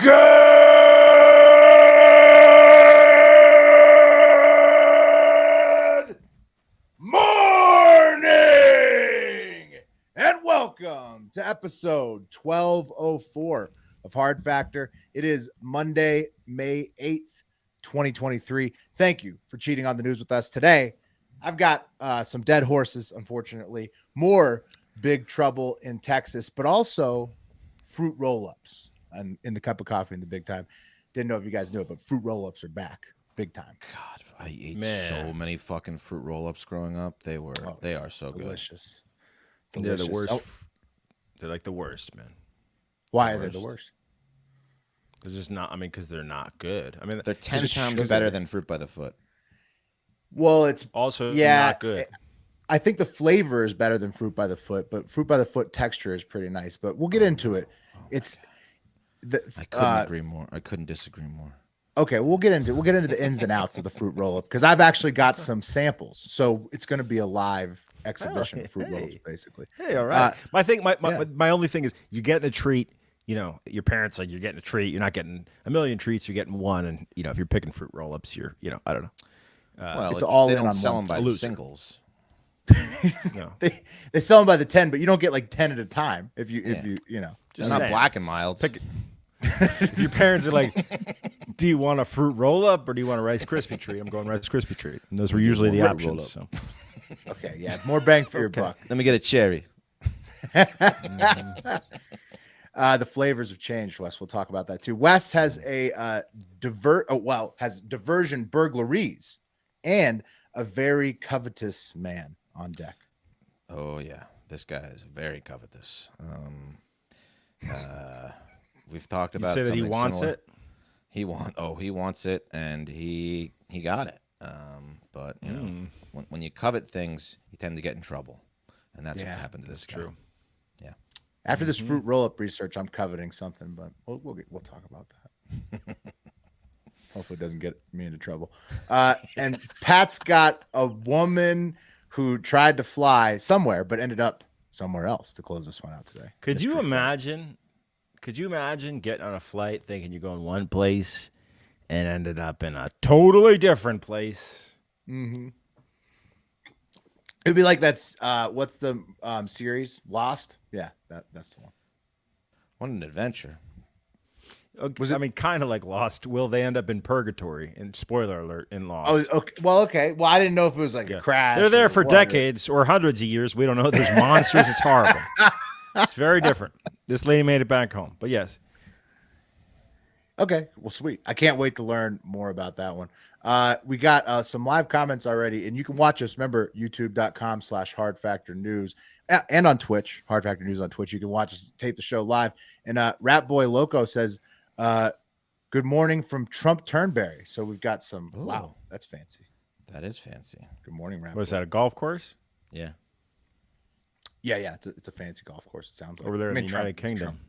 Good morning and welcome to episode 1204 of Hard Factor. It is Monday, May 8th, 2023. Thank you for cheating on the news with us today. I've got some dead horses, unfortunately, more big trouble in Texas, but also fruit roll-ups and in the cup of coffee in the big time. Didn't know if you guys knew it, but fruit roll-ups are back big time. God, I ate so many fucking fruit roll-ups growing up. They are so delicious. Delicious. They're the worst. They're like the worst, man. Why are they the worst? They're just not. I mean, because they're not good. I mean, they're 10 times better than fruit by the foot. Well, it's also not good. I think the flavor is better than fruit by the foot, but fruit by the foot texture is pretty nice. But we'll get into it. I couldn't agree more. I couldn't disagree more. Okay, we'll get into the ins and outs of the fruit roll-up because I've actually got some samples, so it's going to be a live exhibition of fruit roll-ups, basically. Hey, all right. My only thing is you're getting a treat. You know, your parents like you're getting a treat. You're not getting a million treats. You're getting one, and you know if you're picking fruit roll-ups, I don't know. Well, it's all they in don't on sell one. them by singles. No. They sell them by the 10, but you don't get like 10 at a time if you Just not Black and Milds. Pick it. If your parents are like, do you want a fruit roll-up or do you want a Rice Krispie treat? I'm going Rice Krispie treat, and those were usually the options. So. Okay, yeah, more bang for your buck. Let me get a cherry. The flavors have changed, Wes. We'll talk about that too. Wes has a diversion burglaries and a very covetous man on deck. Oh yeah, this guy is very covetous. We've talked about. You say that he wants similar. it. He wants it, and he got it. But you know, when you covet things, you tend to get in trouble, and that's what happened to this guy. True. Yeah. After this fruit roll-up research, I'm coveting something, but we'll talk about that. Hopefully, it doesn't get me into trouble. And Pat's got a woman who tried to fly somewhere, but ended up somewhere else to close this one out today. Could you imagine getting on a flight thinking you're going one place and ended up in a totally different place? Mm-hmm. It'd be like that's what's the series Lost? Yeah, that's the one. What an adventure! I mean, kind of like Lost. Will they end up in purgatory? And spoiler alert, in Lost. Oh, okay. Well, I didn't know if it was like a crash. They're there for decades or hundreds of years. We don't know. There's monsters. It's horrible. It's very different. This lady made it back home, but yes. Okay, well, sweet. I can't wait to learn more about that one. We got some live comments already, and you can watch us. Remember, youtube.com/Hard Factor News and on Twitch, Hard Factor News on Twitch. You can watch us tape the show live. And Rat Boy Loco says, good morning from Trump Turnberry. So we've got some. Ooh. Wow, that's fancy. That is fancy. Good morning, Rat What Boy. is that, a golf course? Yeah. Yeah. It's a fancy golf course. It sounds like over there in the United Kingdom.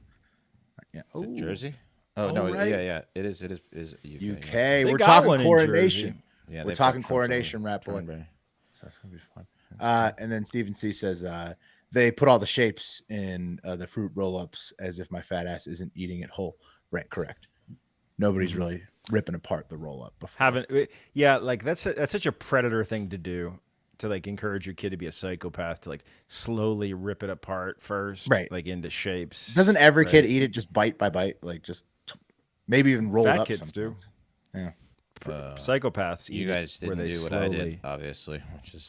Yeah. Is it Jersey? Oh no, right. Yeah. It is UK. UK. Yeah. We're talking coronation. Yeah, we're talking coronation, Rat Boy. Turnberry. So that's gonna be fun. And then Stephen C says they put all the shapes in the fruit roll-ups as if my fat ass isn't eating it whole. Right, correct. Nobody's really ripping apart the roll-up before. Like that's such a predator thing to do, to like encourage your kid to be a psychopath, to like slowly rip it apart first, right? Like into shapes. Doesn't every kid eat it just bite by bite, like just maybe even roll it up? Kids do. Yeah. Psychopaths. You guys didn't do what I did, obviously, which is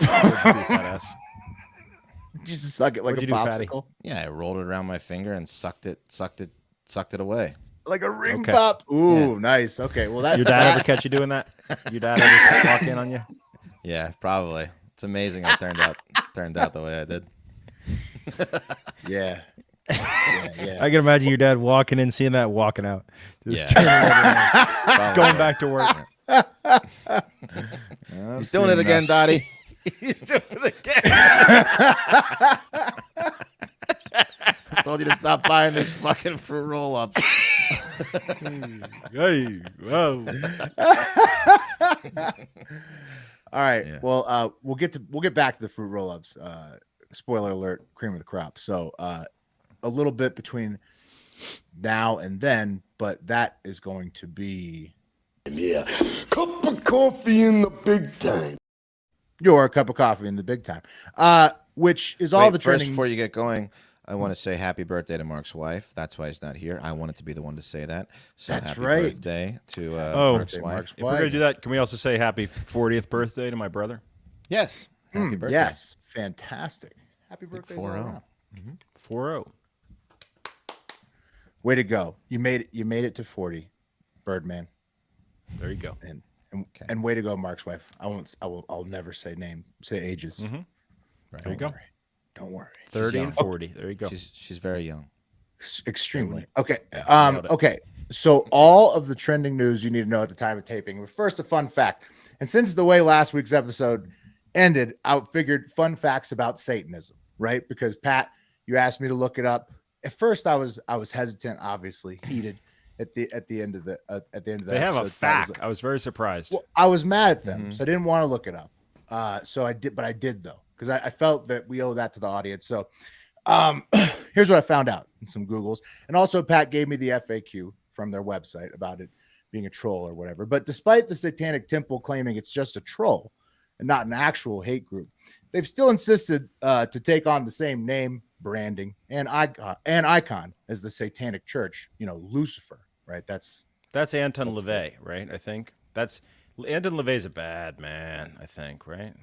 just suck it like a popsicle. Yeah, I rolled it around my finger and sucked it away. Like a ring pop. Ooh, yeah. Nice. Okay. Well, your dad ever catch you doing that? Your dad ever walk in on you? Yeah, probably. It's amazing I turned out the way I did. Yeah. I can imagine your dad walking in, seeing that, walking out, just turning around, going back to work. He's doing it again, Dottie. He's doing it again. I told you to stop buying these fucking fruit roll-ups. Hey, whoa. All right. Yeah. Well, we'll get back to the fruit roll-ups. Spoiler alert: cream of the crop. So, a little bit between now and then, but that is going to be cup of coffee in the big time. Your cup of coffee in the big time, which is all the trending. Before you get going, I want to say happy birthday to Mark's wife. That's why he's not here. I wanted to be the one to say that. So That's happy right. birthday to Mark's wife. If we're going to do that, can we also say happy 40th birthday to my brother? Yes. Happy birthday. Yes. Fantastic. Happy birthday. 4-0. 4-0. Way to go. You made it to 40, Birdman. There you go. And way to go, Mark's wife. I'll never say ages. Right. There you go. Don't worry. 30 and 40. There you go. She's very young. Extremely. Okay. Okay. So all of the trending news you need to know at the time of taping. But first, a fun fact. And since the way last week's episode ended, I figured fun facts about Satanism, right? Because Pat, you asked me to look it up. At first, I was hesitant, obviously heated at the end of the They have a fact. I was very surprised. Well, I was mad at them, so I didn't want to look it up. So I did, but I did though, because I felt that we owe that to the audience. So here's what I found out in some Googles. And also Pat gave me the FAQ from their website about it being a troll or whatever. But despite the Satanic Temple claiming it's just a troll and not an actual hate group, they've still insisted to take on the same name, branding, and icon as the Satanic Church, Lucifer, right? That's Anton LaVey, right? I think Anton LaVey's a bad man, I think, right?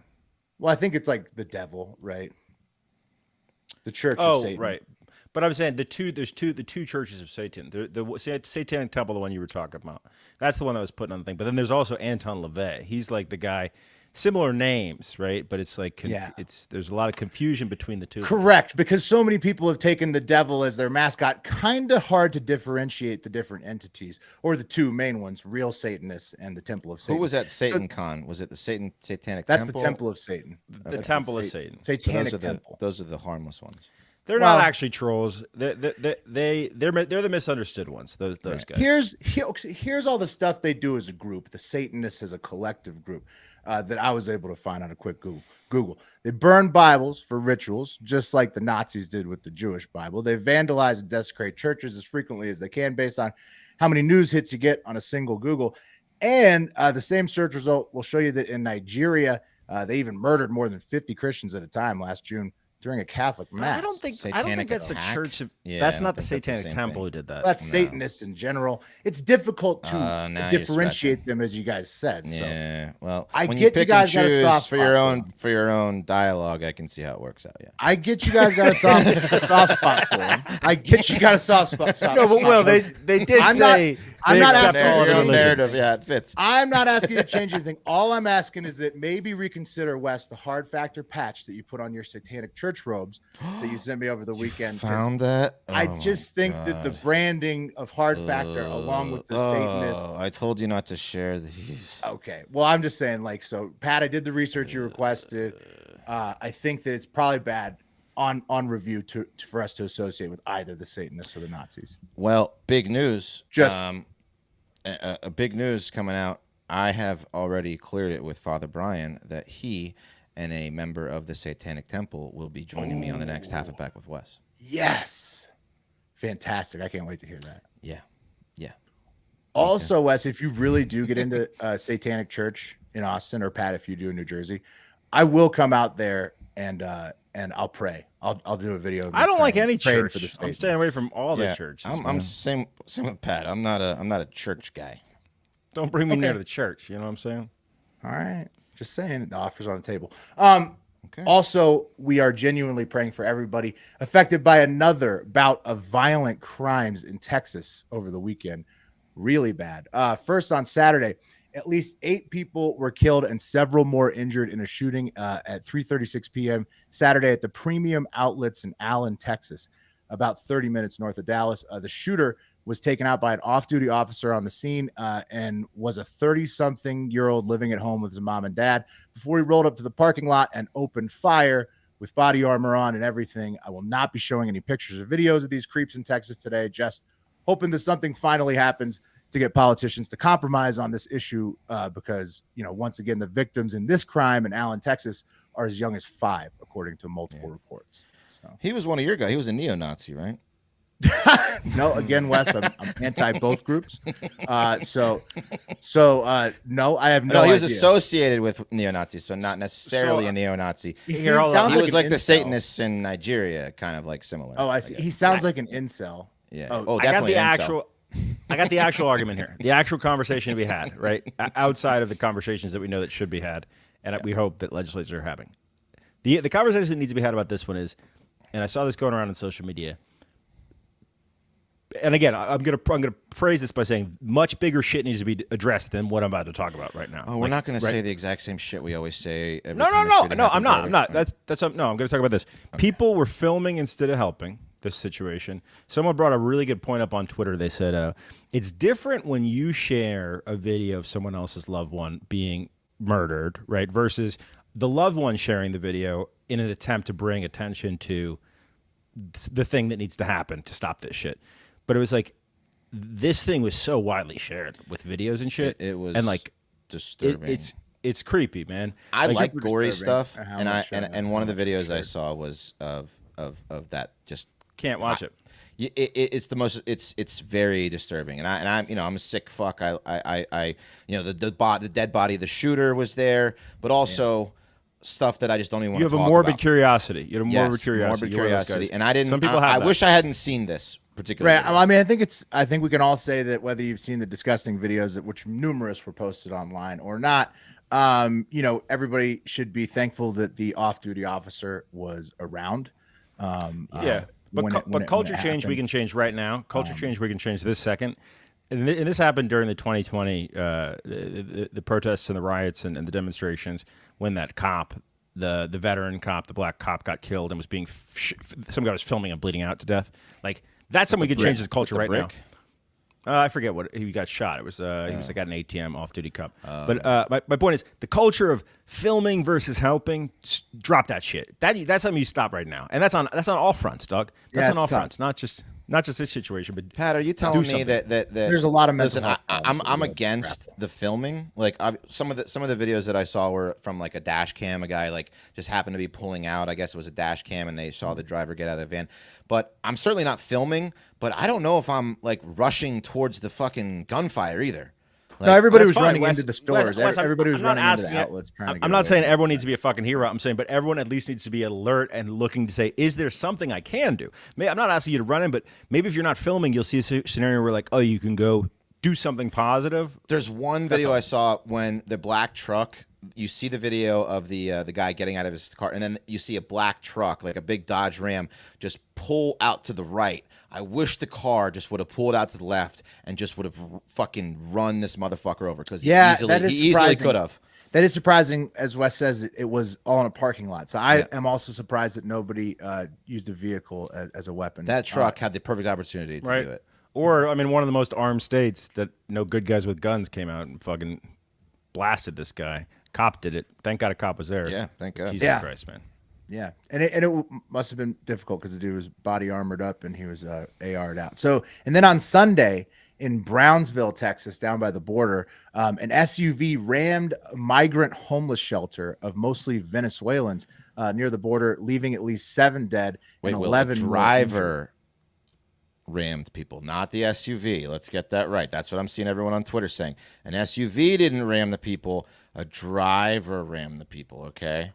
Well, I think it's like the devil, right? The Church of Satan. Right. But I'm saying the two churches of Satan. The Satanic Temple, the one you were talking about, that's the one that was put on the thing. But then there's also Anton LaVey. He's like the guy, similar names, right? But it's like there's a lot of confusion between the two. Correct, because so many people have taken the devil as their mascot. Kind of hard to differentiate the different entities, or the two main ones: real Satanists and the Temple of Satan. Who was at Satan Con? Was it the Satanic Temple? That's the Temple of Satan. The Temple of Satan. Satanic Temple. Those are the harmless ones. They're not actually trolls. They're the misunderstood ones. Those guys. Here's all the stuff they do as a group. The Satanists as a collective group that I was able to find on a quick Google. They burn Bibles for rituals, just like the Nazis did with the Jewish Bible. They vandalize and desecrate churches as frequently as they can, based on how many news hits you get on a single Google. And the same search result will show you that in Nigeria, they even murdered more than 50 Christians at a time last June during a Catholic mass. I don't think that's the church of. Yeah, that's not the Satanic Temple who did that. That's Satanists in general. It's difficult to differentiate them, as you guys said. So. Yeah, well, I when get you guys got a soft for your own dialogue. I can see how it works out. Yeah, I get you guys got a soft spot for them. I get you got a soft spot. No, but well, they did say. I'm not asking your own narrative. Yeah, it fits. I'm not asking you to change anything. All I'm asking is that maybe reconsider, Wes, the hard factor patch that you put on your Satanic Church robes that you sent me over the weekend. Found that? I just think that the branding of hard factor along with the Satanists. I told you not to share these. Okay. Well, I'm just saying, so Pat, I did the research you requested. I think that it's probably bad on review for us to associate with either the Satanists or the Nazis. Well, big news. A big news coming out. I have already cleared it with Father Brian that he and a member of the Satanic Temple will be joining me on the next Half a Back with Wes. Yes. Fantastic. I can't wait to hear that. Yeah. Also, Wes, if you really do get into Satanic Church in Austin, or Pat, if you do in New Jersey, I will come out there and I'll pray. I'll do a video. I don't like any church. I'm staying away from all the churches. I'm same with Pat. I'm not a church guy. Don't bring me near the church. You know what I'm saying? All right. Just saying, the offer's on the table. Also, we are genuinely praying for everybody affected by another bout of violent crimes in Texas over the weekend. Really bad. First, on Saturday, at least 8 people were killed and several more injured in a shooting at 3:36 p.m. Saturday at the Premium Outlets in Allen, Texas, about 30 minutes north of Dallas. The shooter was taken out by an off-duty officer on the scene and was a 30-something-year-old living at home with his mom and dad before he rolled up to the parking lot and opened fire with body armor on and everything. I will not be showing any pictures or videos of these creeps in Texas today, just hoping that something finally happens to get politicians to compromise on this issue because, once again, the victims in this crime in Allen, Texas are as young as 5, according to multiple reports. So he was one of your guys. He was a neo-Nazi, right? No, again, Wes, I'm anti both groups. So no, I have no No, he idea. was associated with neo-Nazis, so not necessarily a neo-Nazi. He Here, hold sounds on. He was an like the incel. Satanists in Nigeria, kind of like similar. Oh, I see. guess. He sounds like an incel. Yeah. Oh, Oh, I got definitely the an incel. actual. I got the actual argument here. The actual conversation to be had, right? Outside of the conversations that we know that should be had, and we hope that legislators are having. The conversation that needs to be had about this one is, and I saw this going around on social media. And again, I'm gonna phrase this by saying much bigger shit needs to be addressed than what I'm about to talk about right now. Oh, we're not going to say the exact same shit we always say. Every No, time no, a no, shooting no. I'm happens not. over- I'm not. That's no. I'm going to talk about this. People were filming instead of helping this situation. Someone brought a really good point up on Twitter. They said it's different when you share a video of someone else's loved one being murdered, right? Versus the loved one sharing the video in an attempt to bring attention to the thing that needs to happen to stop this shit. But it was like this thing was so widely shared with videos and shit. It was and like disturbing. it's creepy, man. I like super gory disturbing stuff, how and much, and one of the videos I saw was of that just Can't watch it. It's the most. It's very disturbing, and I'm a sick fuck. I the dead body of the shooter was there, but also stuff that I just don't even want You to have talk a morbid about. curiosity. You have a Yes, morbid curiosity. You're one of those guys. and I didn't. Some people have I that. wish I hadn't seen this particular. Right. video. I mean, I think we can all say that whether you've seen the disgusting videos that which numerous were posted online or not, everybody should be thankful that the off-duty officer was around. Yeah. when But it culture change we happened. can change right now. Culture change we can change this second. And this happened during the 2020 the protests and the riots and the demonstrations when that cop, the veteran cop, the black cop, got killed and was being some guy was filming him bleeding out to death. Like that's something we can change as culture right now. I forget what he got shot. It was he was like at an ATM off-duty cop. But my point is the culture of filming versus helping. Drop that shit. That's something you stop right now, and that's on all fronts, Doug. That's on all fronts, not just this situation. But Pat, are you telling me that there's a lot of mental listen? health problems I'm with against the filming. Like some of the videos that I saw were from like a dash cam. A guy like just happened to be pulling out. I guess it was a dash cam, and they saw the driver get out of the van. But I'm certainly not filming. But I don't know if I'm like rushing towards the fucking gunfire either. Like, No, everybody That's was fine, running Wes. into the stores. Wes, Everybody was I'm not running into the asking it. outlets trying to get I'm not away saying from everyone it. needs to be a fucking hero. I'm saying, but everyone at least needs to be alert and looking to say, is there something I can do? I'm not asking you to run in, but maybe if you're not filming, you'll see a scenario where like, oh, you can go do something positive. There's one video I saw when the black truck. You see the video of the guy getting out of his car, and then you see a black truck, like a big Dodge Ram, just pull out to the right. I wish the car just would have pulled out to the left and just would have fucking run this motherfucker over because he easily could have. That is surprising. As Wes says, it was all in a parking lot. So I am also surprised that nobody used a vehicle as a weapon. That truck had the perfect opportunity to do it. Or, I mean, one of the most armed states that no good guys with guns came out and fucking blasted this guy. Cop did it. Thank God a cop was there. Yeah, thank God. Jesus Christ, man. Yeah, and it must have been difficult because the dude was body armored up and he was AR'd out. So, and then on Sunday in Brownsville, Texas, down by the border, an SUV rammed a migrant homeless shelter of mostly Venezuelans near the border, leaving at least 7 dead and 11 more driver rammed people, not the SUV. Let's get that right. That's what I'm seeing everyone on Twitter saying. An SUV didn't ram the people. A driver rammed the people. Okay.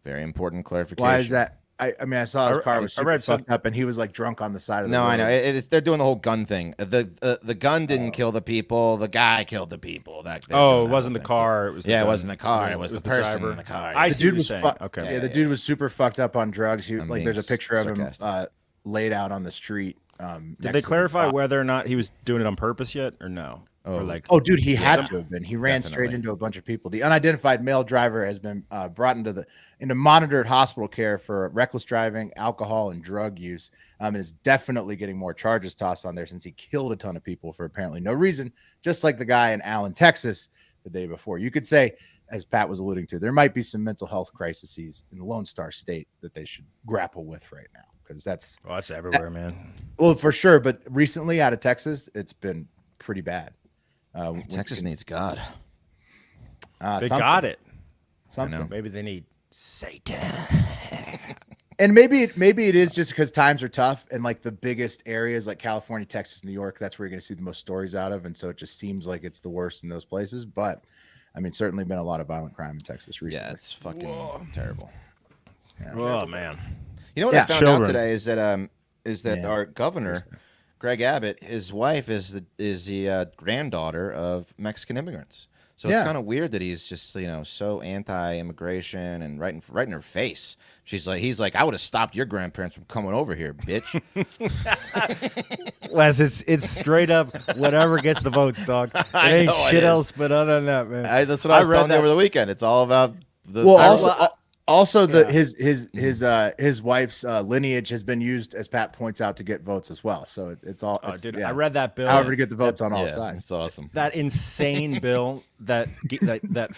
Very important clarification. Why is that? I mean, I saw his car was super some- fucked up, and he was like drunk on the side of the road. No, I know. They're doing the whole gun thing. The gun didn't kill the people. The guy killed the people. It wasn't the car. It was the it gun. wasn't the car. It was the person driver. in the car. I The see dude what was you're saying. Okay. Yeah, the dude was super fucked up on drugs. He like, being there's a picture of him sarcastic. laid out on the street. Did they clarify whether or not he was doing it on purpose yet or no? Or like, Oh, dude, he had to have been. He ran straight Definitely. into a bunch of people. The unidentified male driver has been brought into monitored hospital care for reckless driving, alcohol, and drug use. And is definitely getting more charges tossed on there since he killed a ton of people for apparently no reason, just like the guy in Allen, Texas, the day before. You could say, as Pat was alluding to, there might be some mental health crises in the Lone Star State that they should grapple with right now, because that's everywhere, man. well, for sure. But recently, out of Texas, it's been pretty bad. Texas needs God. They got it. Something. Maybe they need Satan. And maybe it is just because times are tough, and like the biggest areas like California, Texas, New York, that's where you're going to see the most stories out of, and so it just seems like it's the worst in those places. But I mean, certainly been a lot of violent crime in Texas recently. Yeah, it's fucking terrible. Yeah. Oh man. You know what I found out today is that Yeah. our governor, Greg Abbott, his wife is the granddaughter of Mexican immigrants. So it's kind of weird that he's just so anti-immigration and right in her face. He's like, I would have stopped your grandparents from coming over here, bitch. Wes, it's straight up whatever gets the votes, dog. It ain't shit else, but other than that, man. That's what I was telling you over the weekend. It's all about the. Well, also his wife's lineage has been used, as Pat points out, to get votes as well. So it's all. Dude, I read that bill. However, to get the votes on all sides. It's awesome. That insane bill that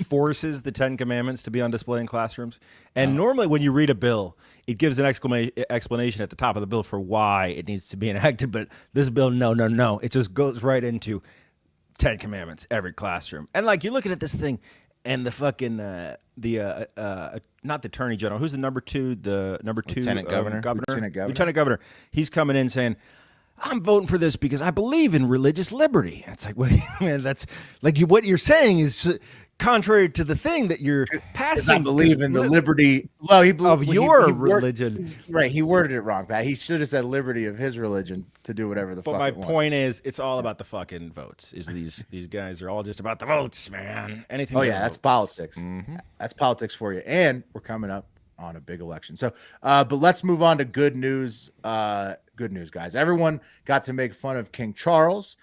forces the 10 Commandments to be on display in classrooms. And normally when you read a bill, it gives an explanation at the top of the bill for why it needs to be enacted. But this bill, no. It just goes right into 10 Commandments, every classroom. And like you're looking at this thing and the fucking not the attorney general, who's the number two Lieutenant governor. Lieutenant governor. He's coming in saying, I'm voting for this because I believe in religious liberty. And it's like, wait, man, that's like what you're saying is contrary to the thing that you're passing. I believe in the liberty. Well, of your religion. Right. He worded it wrong, Pat. He should have said liberty of his religion to do whatever the fuck. But my it wants. point is, it's all about the fucking votes. Is these guys are all just about the votes, man. Anything. Oh but yeah, that's votes. politics. That's politics for you. And we're coming up on a big election. So, but let's move on to good news. Good news, guys. Everyone got to make fun of King Charles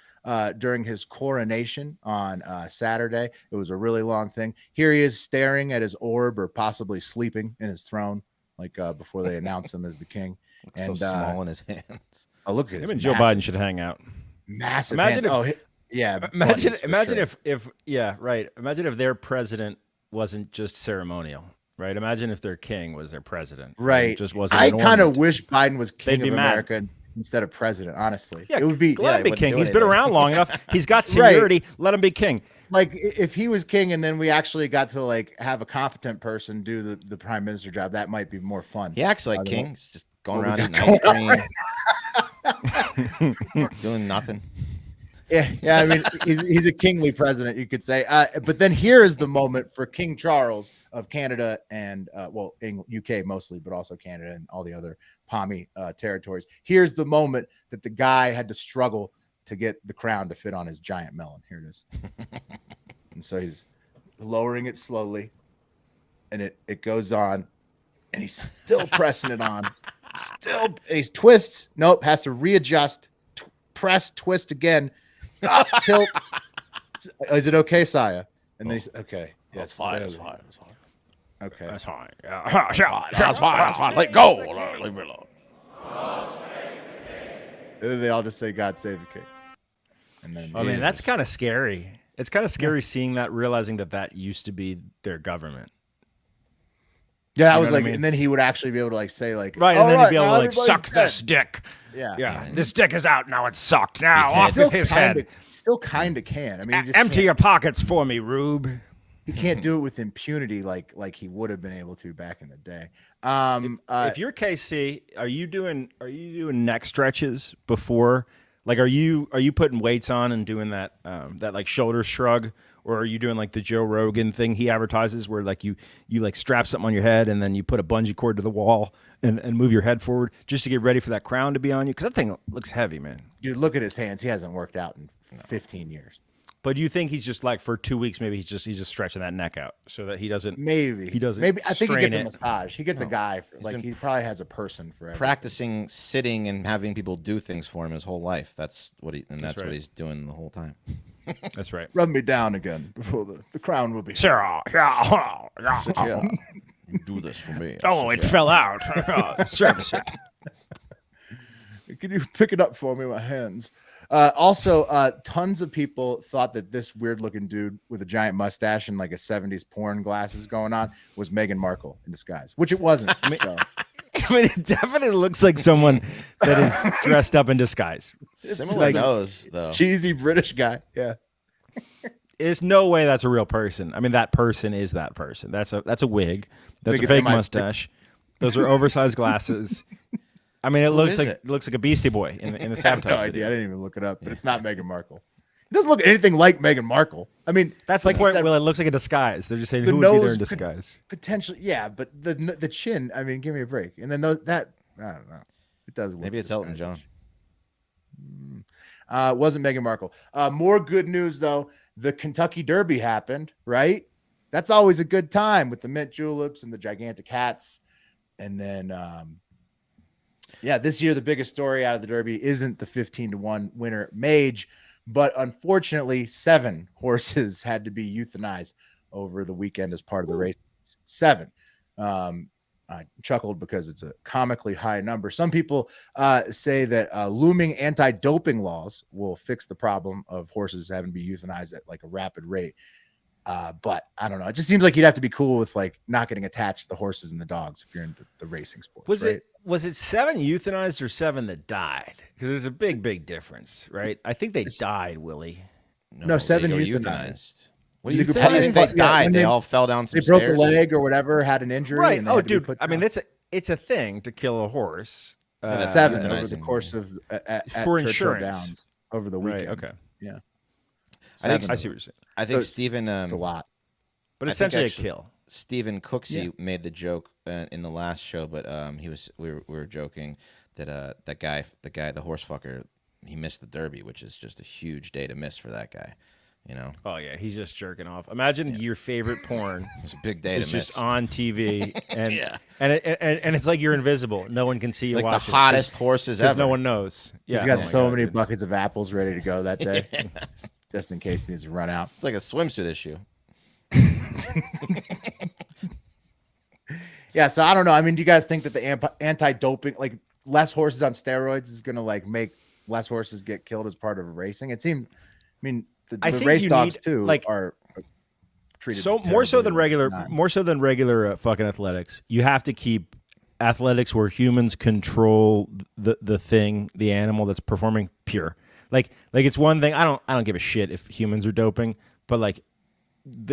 during his coronation on Saturday. It was a really long thing. Here he is staring at his orb, or possibly sleeping in his throne, like before they announced him as the king. Looks so small in his hands. Oh, look at Him his and Joe Biden should hang out. massive. Imagine hands. if- yeah. Imagine buddies, for sure. Imagine if their president wasn't just ceremonial, right? Imagine if their king was their president. Right. It just wasn't. I an kind of ornament. wish Biden was king They'd of be mad. America instead of president. Honestly, Yeah, it would be. let him be wouldn't king. do He's been anything. around long enough. He's got seniority. Let him be king. Like if he was king and then we actually got to like have a competent person do the prime minister job, that might be more fun. He acts like king. He's just going What we around got eating ice cream, doing nothing. Yeah. I mean, he's a kingly president, you could say. But then here is the moment for King Charles of Canada and in UK mostly, but also Canada and all the other palmy territories. Here's the moment that the guy had to struggle to get the crown to fit on his giant melon. Here it is. And so he's lowering it slowly, and it goes on, and he's still pressing it on. And he's twists. Nope, has to readjust. Press, twist again. Tilt. Is it okay, Saya? And then he's okay. Yeah, it's fine. It's fine. Okay. That's fine. That's fine. Let go. Leave me alone. And then they all just say, "God save the king." And then I mean, that's kind of scary. It's kind of scary seeing that, realizing that used to be their government. yeah, I you was know what like, I mean? and then he would actually be able to like say like, Right, "All and then he'd be right, able now to like everybody's suck dead." this dick. Yeah. Yeah, this dick is out now. It's sucked now. Off Still with his kinda, head. still kind of can. I mean, he just Empty can't- your pockets for me, Rube. he can't do it with impunity like he would have been able to back in the day. If you're KC, are you doing neck stretches before? Like, are you putting weights on and doing that like shoulder shrug, or are you doing like the Joe Rogan thing he advertises, where like you like strap something on your head and then you put a bungee cord to the wall and move your head forward just to get ready for that crown to be on you? Because that thing looks heavy, man. dude, look at his hands. He hasn't worked out in 15 years. But do you think he's just like for 2 weeks, maybe he's just stretching that neck out so that he doesn't? Maybe He doesn't Maybe I think he strain gets a it. massage. He gets a guy. Like he probably has a person for everything. Practicing sitting and having people do things for him his whole life. That's what right. what he's doing the whole time. That's right. Rub me down again before the crown will be. Sarah, Yeah, you do this for me. oh, it fell out. Service it. Can you pick it up for me, my hands? Also, tons of people thought that this weird looking dude with a giant mustache and like a 70s porn glasses going on was Meghan Markle in disguise, which it wasn't. So. I mean, it definitely looks like someone that is dressed up in disguise. Similar like- nose though. Cheesy British guy. Yeah. There's no way that's a real person. I mean, that person is that person. That's a wig. That's Think a it's fake MI6. mustache. Those are oversized glasses. I mean, it looks like it? it looks like a Beastie Boy in the I have sabotage no video. idea. I didn't even look it up, but it's not Meghan Markle. It doesn't look anything like Meghan Markle. I mean, That's like the you point. said, Well, it looks like a disguise. They're just saying the who would be there nose in could- disguise. potentially, yeah, but the chin. I mean, give me a break. And then that I don't know. It does look Maybe it's Elton John. It wasn't Meghan Markle. More good news though. The Kentucky Derby happened, right? That's always a good time with the mint juleps and the gigantic hats. And then, this year the biggest story out of the Derby isn't the 15-1 winner Mage, but unfortunately 7 horses had to be euthanized over the weekend as part of the race. 7. I chuckled because it's a comically high number. Some people say that looming anti-doping laws will fix the problem of horses having to be euthanized at like a rapid rate. But I don't know. It just seems like you'd have to be cool with like not getting attached to the horses and the dogs if you're into the racing sports. Was it 7 euthanized or 7 that died? Because there's a big difference, right? I think they died, Willie. No, 7 they were euthanized. What do you could think? probably- They died. when They all fell down some They broke a stairs. leg or whatever, had an injury. Right. And they Oh, had to be dude. put I mean, down. it's a thing to kill a horse. Yeah, that's 7 over euthanizing. the course of at For Churchill insurance. Downs over the Right. weekend. Okay. Yeah. I think I see what you're saying. I think So Stephen. It's a lot. But I think essentially actually- a kill. Stephen Cooksey made the joke in the last show, but we were joking that the horse fucker, he missed the Derby, which is just a huge day to miss for that guy. You know, Oh yeah, he's just jerking off. Imagine your favorite porn it's a big day is to miss. just on TV, and Yeah. and it's like you're invisible. No one can see you Like the watching. hottest horses because ever. no one knows. Yeah, He's got oh my so God, many dude. buckets of apples ready to go that day, just in case he needs to run out. It's like a swimsuit issue. Yeah, so I don't know. I mean, do you guys think that the anti-doping, like less horses on steroids, is going to like make less horses get killed as part of racing? It seemed. I mean, I the think race you dogs need, too like, are treated So more so than terribly. regular fucking athletics. You have to keep athletics where humans control the thing, the animal that's performing pure. Like it's one thing. I don't give a shit if humans are doping, but like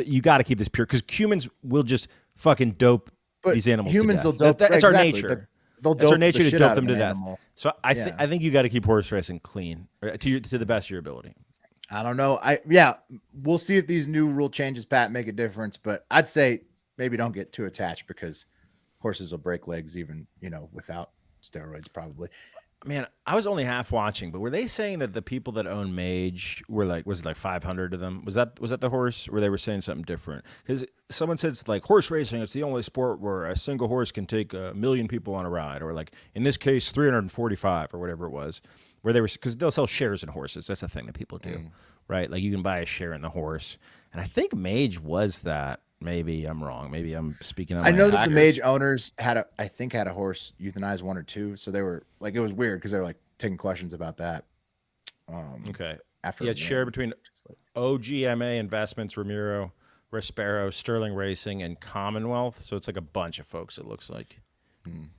you got to keep this pure because humans will just fucking dope But these animals. humans to will death. dope. That's our exactly. nature. They'll That's our dope the nature to shit dope out them of to an death. animal. So I think you got to keep horse racing clean to the best of your ability. I don't know. We'll see if these new rule changes, Pat, make a difference. But I'd say maybe don't get too attached because horses will break legs even, without steroids probably. Man, I was only half watching, but were they saying that the people that own Mage were like, was it like 500 of them? Was that the horse? Or they were saying something different? Because someone said it's like horse racing. It's the only sport where a single horse can take 1 million people on a ride, or like in this case 345 or whatever it was. Where they were, because they'll sell shares in horses. That's the thing that people do, right? Like you can buy a share in the horse, and I think Mage was that. Maybe I'm wrong. Maybe I'm speaking. I know that the Mage owners had a horse euthanized, 1 or 2. So they were like, it was weird because they were like taking questions about that. Okay. After Yeah, it's shared between OGMA Investments, Ramiro, Respero, Sterling Racing, and Commonwealth. So it's like a bunch of folks, it looks like.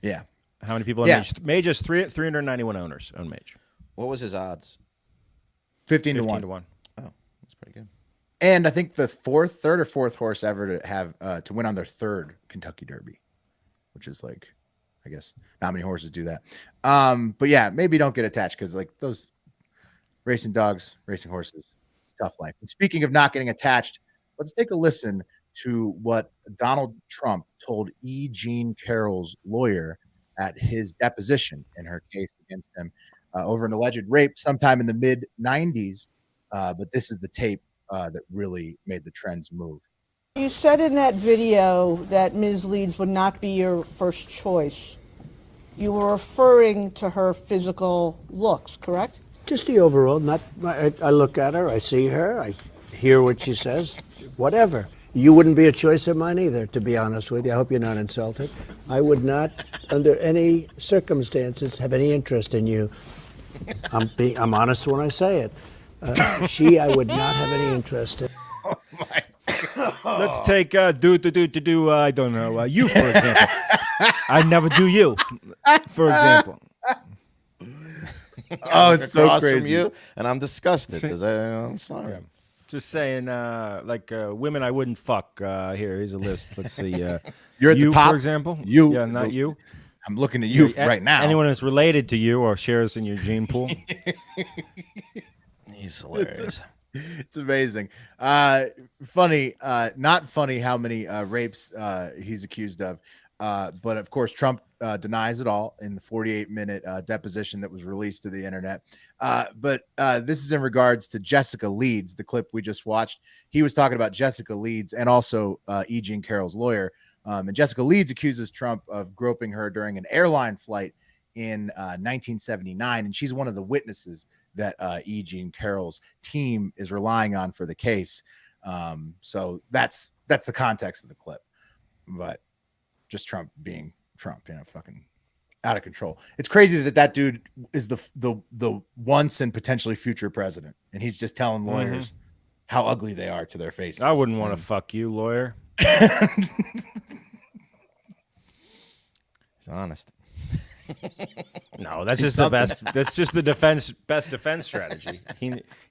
Yeah. How many people own Yeah. Mage? Mage has 391 owners own Mage. What was his odds? 15 to 15 1. to 1. Oh, that's pretty good. And I think the third or fourth horse ever to have to win on their 3rd Kentucky Derby, which is like, I guess not many horses do that. But yeah, maybe don't get attached because like those racing dogs, racing horses, it's a tough life. And speaking of not getting attached, let's take a listen to what Donald Trump told E. Jean Carroll's lawyer at his deposition in her case against him over an alleged rape sometime in the mid 90s. But this is the tape that really made the trends move. You said in that video that Ms. Leeds would not be your first choice. You were referring to her physical looks, correct? Just the overall. I look at her, I see her, I hear what she says, whatever. You wouldn't be a choice of mine either, to be honest with you. I hope you're not insulted. I would not, under any circumstances, have any interest in you. I'm honest when I say it. I would not have any interest in. Let's take I don't know, you, for example. I never do you, for example. Oh, it's so Across crazy. from you, and I'm disgusted because I'm sorry. Just saying, women I wouldn't fuck. Here's a list. Let's see. You're at you, the top. for example. You, Yeah, not you. I'm looking at you Yeah, right now. Anyone that's related to you or shares in your gene pool. He's hilarious. It's amazing. Funny, not funny how many rapes he's accused of. But of course, Trump denies it all in the 48-minute deposition that was released to the internet. But this is in regards to Jessica Leeds, the clip we just watched. He was talking about Jessica Leeds and also E. Jean Carroll's lawyer. And Jessica Leeds accuses Trump of groping her during an airline flight in 1979. And she's one of the witnesses that E. Jean Carroll's team is relying on for the case. So that's the context of the clip. But just Trump being Trump, fucking out of control. It's crazy that dude is the once and potentially future president, and he's just telling lawyers how ugly they are to their faces. I wouldn't want to fuck you, lawyer. He's honest. No, that's just the best. That's just the best defense strategy.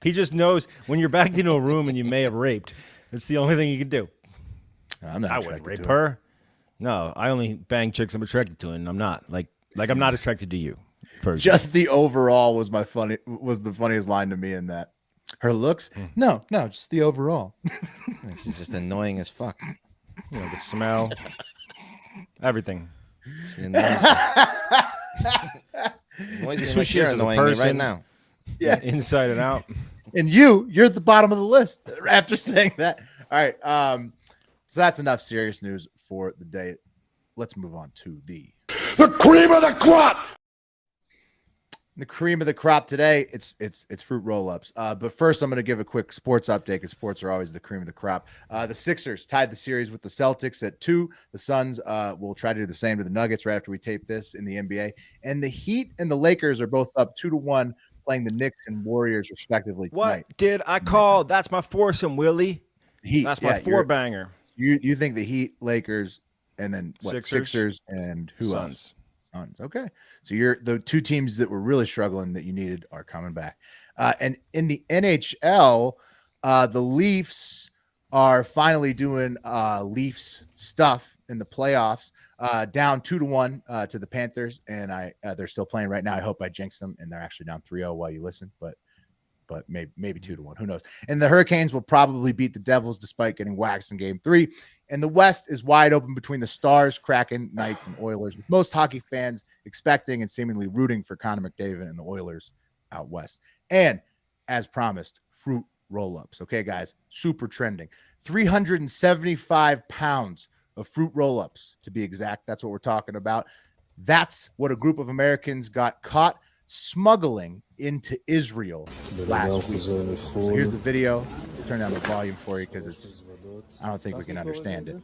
He just knows when you're backed into a room and you may have raped. It's the only thing you can do. I'm not. I wouldn't rape her. No, I only bang chicks I'm attracted to, and I'm not like I'm not attracted to you. Just the overall was the funniest line to me in that. Her looks? No, just the overall. She's just annoying as fuck. The smell, everything. Just who she is as a person. right now. Yeah, inside and out. And you're at the bottom of the list after saying that. All right, so that's enough serious news for the day. Let's move on to the cream of the crop. The cream of the crop today, it's fruit roll-ups. But first, I'm going to give a quick sports update because sports are always the cream of the crop. The Sixers tied the series with the Celtics at 2. The Suns will try to do the same to the Nuggets right after we tape this in the NBA. And the Heat and the Lakers are both up 2-1, playing the Knicks and Warriors respectively tonight. What did I call? That's my foursome, Willie. Heat. That's my four-banger. You think the Heat, Lakers, and then what? Sixers and who else? Suns. Okay. So you're the two teams that were really struggling that you needed are coming back. And in the NHL, the Leafs are finally doing Leafs stuff in the playoffs, down 2-1 to the Panthers. And they're still playing right now. I hope I jinxed them. And they're actually down 3-0 while you listen, but maybe 2-1. Who knows? And the Hurricanes will probably beat the Devils despite getting waxed in Game 3. And the West is wide open between the Stars, Kraken, Knights, and Oilers, with most hockey fans expecting and seemingly rooting for Connor McDavid and the Oilers out west. And as promised, fruit roll-ups. Okay, guys, super trending. 375 pounds of fruit roll-ups, to be exact. That's what we're talking about. That's what a group of Americans got caught smuggling into Israel last week. So here's the video. I'll turn down the volume for you because I don't think we can understand it.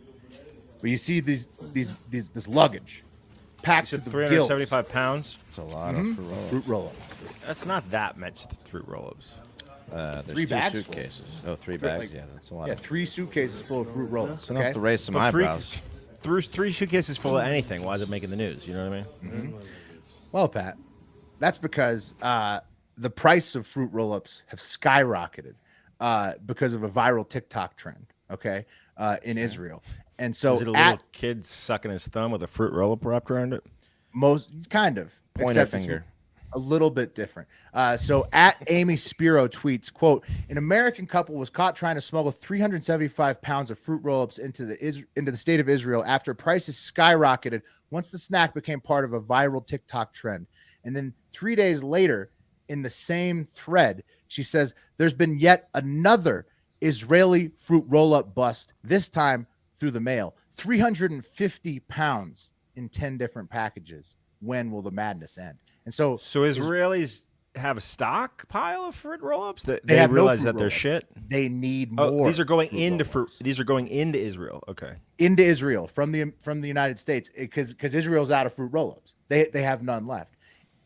But you see this luggage packed to the 375 pounds. It's a lot of fruit roll-ups. That's not that much fruit roll-ups. There's 3 bags suitcases. Oh, 3 bags. Yeah, that's a lot. Yeah, 3 suitcases full of fruit roll-ups. It's enough to raise some eyebrows. Three suitcases full of anything. Why is it making the news? You know what I mean? Mm-hmm. Well, Pat, that's because the price of fruit roll-ups have skyrocketed because of a viral TikTok trend. Okay, in Israel, and so is it a little kid sucking his thumb with a fruit roll-up wrapped around it? Most kind of pointer finger. A little bit different. So at Amy Spiro tweets, quote, an American couple was caught trying to smuggle 375 pounds of fruit roll-ups into the state of Israel after prices skyrocketed once the snack became part of a viral TikTok trend. And then 3 days later, in the same thread, she says there's been yet another Israeli fruit roll-up bust, this time through the mail. 350 pounds in 10 different packages. When will the madness end? And so Israelis have a stockpile of fruit roll-ups that they have realize no that they're shit. They need more. These are going into fruit. These are going into Israel. Okay, into Israel from the United States because Israel's out of fruit roll-ups. They have none left.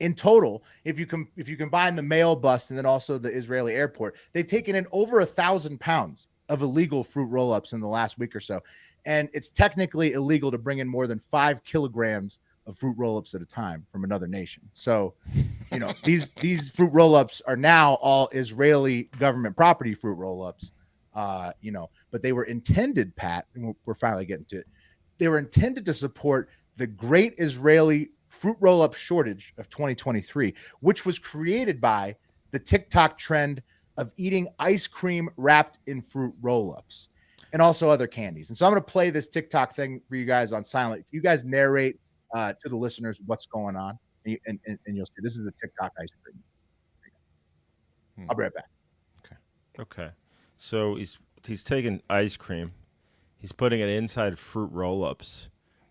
In total, if you combine the mail bust and then also the Israeli airport, they've taken in over 1,000 pounds of illegal fruit roll-ups in the last week or so. And it's technically illegal to bring in more than 5 kilograms of fruit roll-ups at a time from another nation. So, these fruit roll-ups are now all Israeli government property fruit roll-ups. but they were intended, Pat, and we're finally getting to it. They were intended to support the Great Israeli Fruit Roll-Up Shortage of 2023, which was created by the TikTok trend of eating ice cream wrapped in fruit roll-ups and also other candies. And so I'm going to play this TikTok thing for you guys on silent. You guys narrate to the listeners what's going on, and you'll see this is a TikTok ice cream. I'll be right back. Okay. So he's taking ice cream. He's putting it inside fruit roll-ups.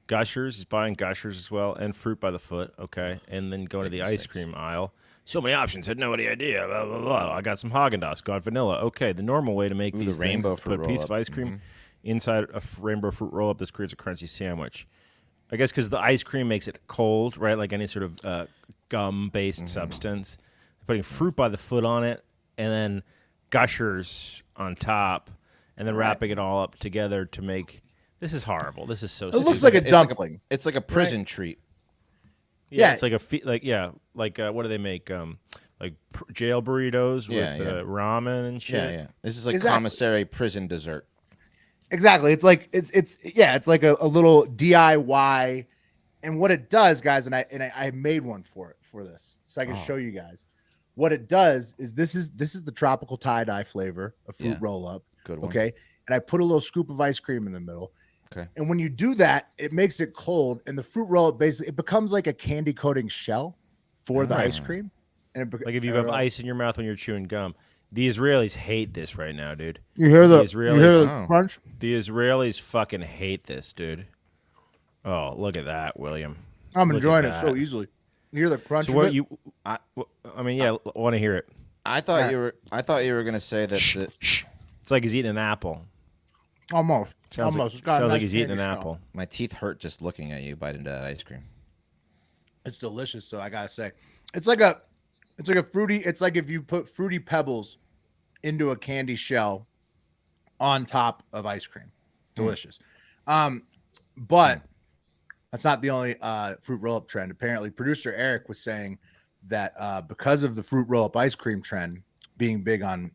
Gushers, he's buying Gushers as well, and fruit by the foot, okay? And then going to the ice cream aisle. So many options, had no idea, blah, blah, blah. I got some Haagen-Dazs, got vanilla. Okay, the normal way to make these rainbow things is put a piece of ice cream inside a rainbow fruit roll-up. This creates a crunchy sandwich. I guess because the ice cream makes it cold, right? Like any sort of gum-based substance. They're putting fruit by the foot on it, and then Gushers on top, and then wrapping it all up together to make... This is horrible. This is so stupid. It looks like a dumpling. It's like a prison treat. Yeah, it's like what do they make? Jail burritos with ramen and shit. Yeah. This is like commissary prison dessert. Exactly. It's like it's like a little DIY. And what it does, guys, and I made one for this so I can show you guys. What it does is this is the tropical tie-dye flavor of fruit roll-up. Good one. Okay. And I put a little scoop of ice cream in the middle. Okay. And when you do that, it makes it cold, and the fruit roll-up basically it becomes like a candy coating shell for the ice cream. And like if you have ice in your mouth when you're chewing gum. The Israelis hate this right now, dude. You hear the Israelis, crunch? The Israelis fucking hate this, dude. Oh, look at that, William. I'm enjoying it so easily. You hear the crunch? So what you? I want to hear it. I thought you were going to say that. It's like he's eating an apple. Almost. Sounds like he's eating an apple. My teeth hurt just looking at you biting into that ice cream. It's delicious, so I gotta say, it's like a fruity. It's like if you put fruity pebbles into a candy shell on top of ice cream. Delicious. But that's not the only fruit roll-up trend. Apparently, producer Eric was saying that because of the fruit roll-up ice cream trend being big on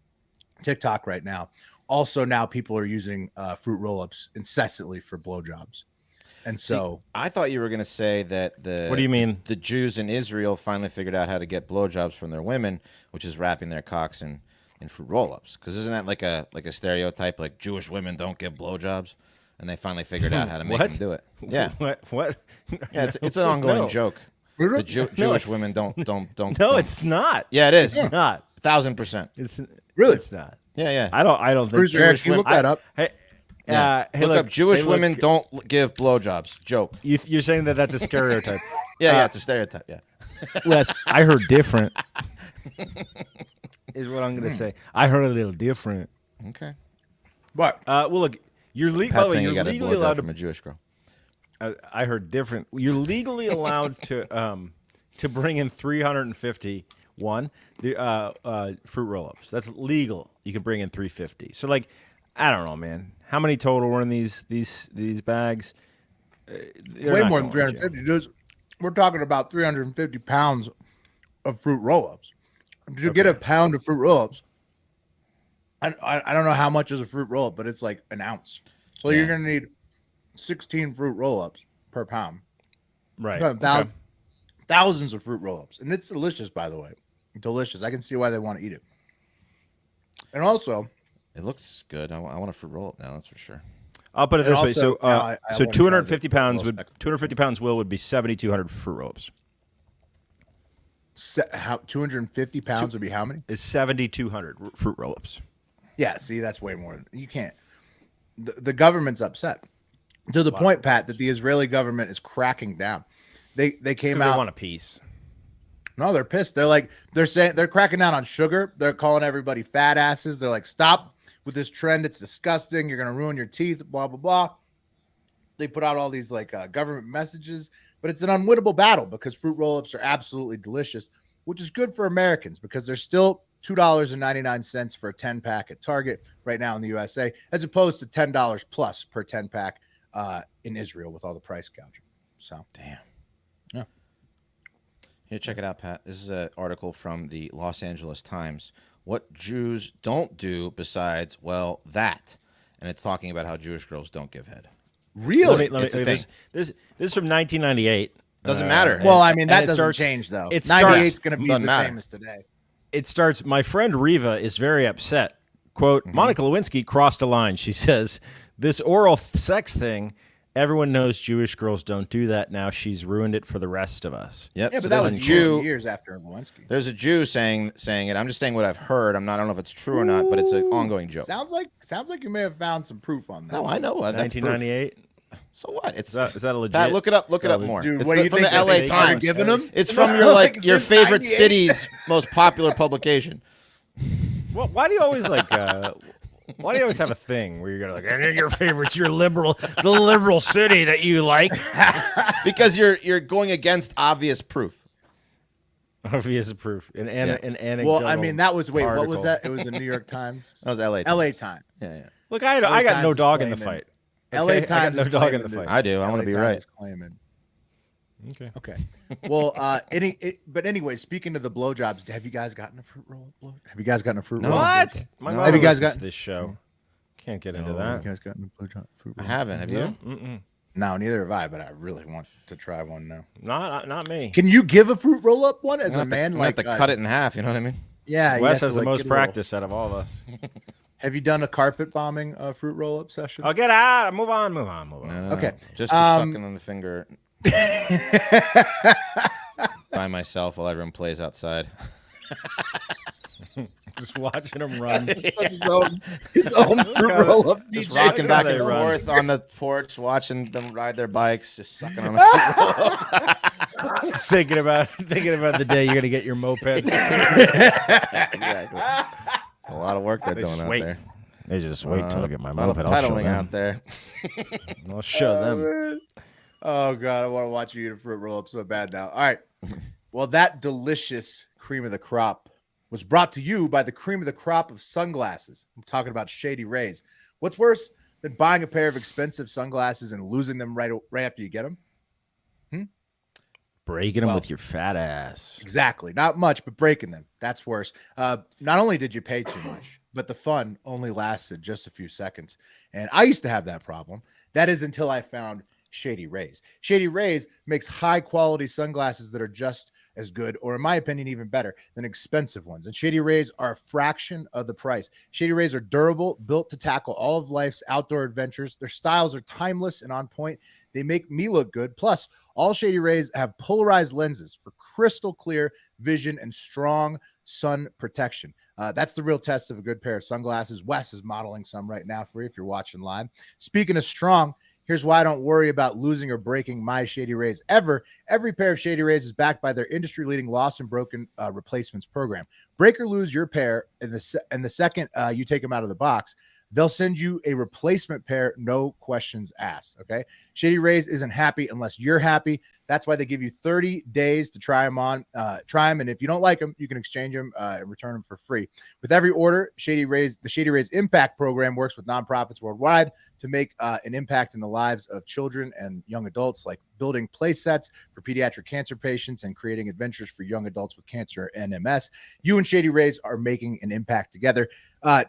TikTok right now, also now people are using fruit roll-ups incessantly for blowjobs. And so I thought you were going to say that what do you mean? The Jews in Israel finally figured out how to get blowjobs from their women, which is wrapping their cocks in fruit roll-ups. Because isn't that like a stereotype? Like Jewish women don't get blowjobs, and they finally figured out how to make them do it. Yeah. What? Yeah, it's an ongoing joke. The Jewish women don't. No, it's not. Yeah, it is. It's not. 1,000%. It's really. It's not. Yeah. I don't think. Producer Eric, you look that up. Hey. Look up Jewish women don't give blowjobs. Joke. You're saying that that's a stereotype. Yeah, it's a stereotype. Yeah. Wes, I heard different. Is what I'm going to say. I heard a little different. Okay. What? Well, look, you're Pat's by the way, saying you're you got a legally blowjob allowed from to. a Jewish girl. I heard different. You're legally allowed to bring in 350 fruit roll-ups. That's legal. You can bring in 350. So like, I don't know, man. How many total were in these bags? Way more than 350. Dude. We're talking about 350 pounds of fruit roll-ups. To get a pound of fruit roll-ups, I don't know how much is a fruit roll-up, but it's like an ounce. So you're going to need 16 fruit roll-ups per pound. Right. Thousands of fruit roll-ups. And it's delicious, by the way. Delicious. I can see why they want to eat it. And also, it looks good. I want a fruit roll-up now, that's for sure. I'll put it this way. Also, So 250 pounds would be 7,200 fruit roll-ups. 250 pounds would be how many? Is 7,200 fruit roll-ups. Yeah, see, that's way more. You can't. The government's upset to the point, Pat, that the Israeli government is cracking down. They came out. They want a piece. No, they're pissed. They're saying they're cracking down on sugar. They're calling everybody fat asses. They're like, stop with this trend. It's disgusting. You're gonna ruin your teeth. Blah blah blah. They put out all these government messages, but it's an unwinnable battle because fruit roll-ups are absolutely delicious, which is good for Americans because they're still $2.99 for a 10-pack at Target right now in the USA, as opposed to $10 plus per 10-pack in Israel with all the price gouging. So, damn. Yeah. Here, check it out, Pat. This is an article from the Los Angeles Times. what Jews don't do besides, well, that. And it's talking about how Jewish girls don't give head. Really? It's a thing. This is from 1998. Doesn't matter. Well, I mean, that it doesn't starts- change, though. it 98 is starts- going to be Doesn't the matter. same as today. It starts, my friend Riva is very upset. Quote, Monica Lewinsky crossed a line. She says, this oral sex thing, everyone knows Jewish girls don't do that now. She's ruined it for the rest of us. Yep. Yeah, so but that there's was a Jew. years after Lewinsky. There's a Jew saying it. I'm just saying what I've heard. I don't know if it's true or not, but it's an ongoing joke. Sounds like you may have found some proof on that. No, I know. That's proof. 1998. So what? It's Is that a legit? Pat, look it up. Look it up more. Dude, It's what do you from think the that LA they started Times. giving them? It's from your Like, your since favorite 98? city's most popular publication. Well, why do you always why do you always have a thing where you're gonna and your favorite's the liberal city that you like? Because you're going against obvious proof. Obvious proof. An anecdotal. Well, I mean, that was, wait, what was article. that? It was a New York Times? That was LA. LA Times. Yeah. Look, I got no Times dog in the claiming- fight. LA Okay? I got Times no is dog in the claiming fight. I do. I want LA to be Times right. is claiming. Okay. Okay. Well, but anyway, speaking of the blowjobs, have you guys gotten a fruit roll? Have you guys gotten a fruit No. roll? What? My No. mother Have you guys listens got- to this show? Can't get into Have that. you guys gotten a blowjob fruit I roll? haven't. Have you? Mm-mm. No, neither have I, but I really want to try one now. Not me. Can you give a fruit roll up one as a I'm gonna man? have to cut it in half. You know what I mean? Yeah, you Wes have has to, the like, most get a little- practice out of all of us. Have you done a carpet bombing fruit roll up session? Oh, get out! Move on. No, Okay. Just sucking on the finger by myself while everyone plays outside. Just watching him run. his own fruit roll up. Just DJ. rocking back how and they run. forth on the porch, watching them ride their bikes, just sucking on a fruit roll. thinking about the day you're gonna get your moped. Exactly. A lot of work they're doing just out wait. there. They just wait till I get my A lot of moped. I'll show pedaling them. out there. I'll show them. Oh god, I want to watch you eat a fruit roll up so bad now. All right. Well, that delicious cream of the crop was brought to you by the cream of the crop of sunglasses. I'm talking about Shady Rays. What's worse than buying a pair of expensive sunglasses and losing them right after you get them? Breaking them Well, with your fat ass. Exactly. Not much, but breaking them. That's worse. Not only did you pay too much, but the fun only lasted just a few seconds. And I used to have that problem. That is until I found Shady Rays. Shady Rays makes high quality sunglasses that are just as good, or in my opinion, even better than expensive ones. And Shady Rays are a fraction of the price. Shady Rays are durable, built to tackle all of life's outdoor adventures. Their styles are timeless and on point. They make me look good. Plus, all Shady Rays have polarized lenses for crystal clear vision and strong sun protection. That's the real test of a good pair of sunglasses. Wes is modeling some right now for you if you're watching live. Speaking of strong, here's why I don't worry about losing or breaking my Shady Rays ever. Every pair of Shady Rays is backed by their industry-leading lost and broken replacements program. Break or lose your pair, and the second you take them out of the box, they'll send you a replacement pair, no questions asked, okay? Shady Rays isn't happy unless you're happy. That's why they give you 30 days to try them on. Try them, and if you don't like them, you can exchange them and return them for free. With every order, the Shady Rays Impact Program works with nonprofits worldwide to make an impact in the lives of children and young adults, like building play sets for pediatric cancer patients and creating adventures for young adults with cancer and MS. You and Shady Rays are making an impact together.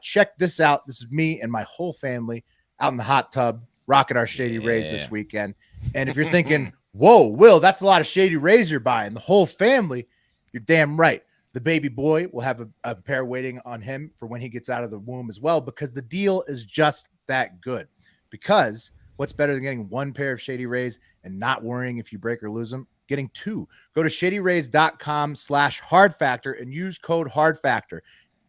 Check this out. This is me and my whole family out in the hot tub rocking our Shady Rays this weekend. And if you're thinking, whoa, Will, that's a lot of Shady Rays you're buying, the whole family, you're damn right. The baby boy will have a pair waiting on him for when he gets out of the womb as well, because the deal is just that good. Because what's better than getting one pair of Shady Rays and not worrying if you break or lose them? Getting two. Go to shadyrays.com/hardfactor and use code hardfactor.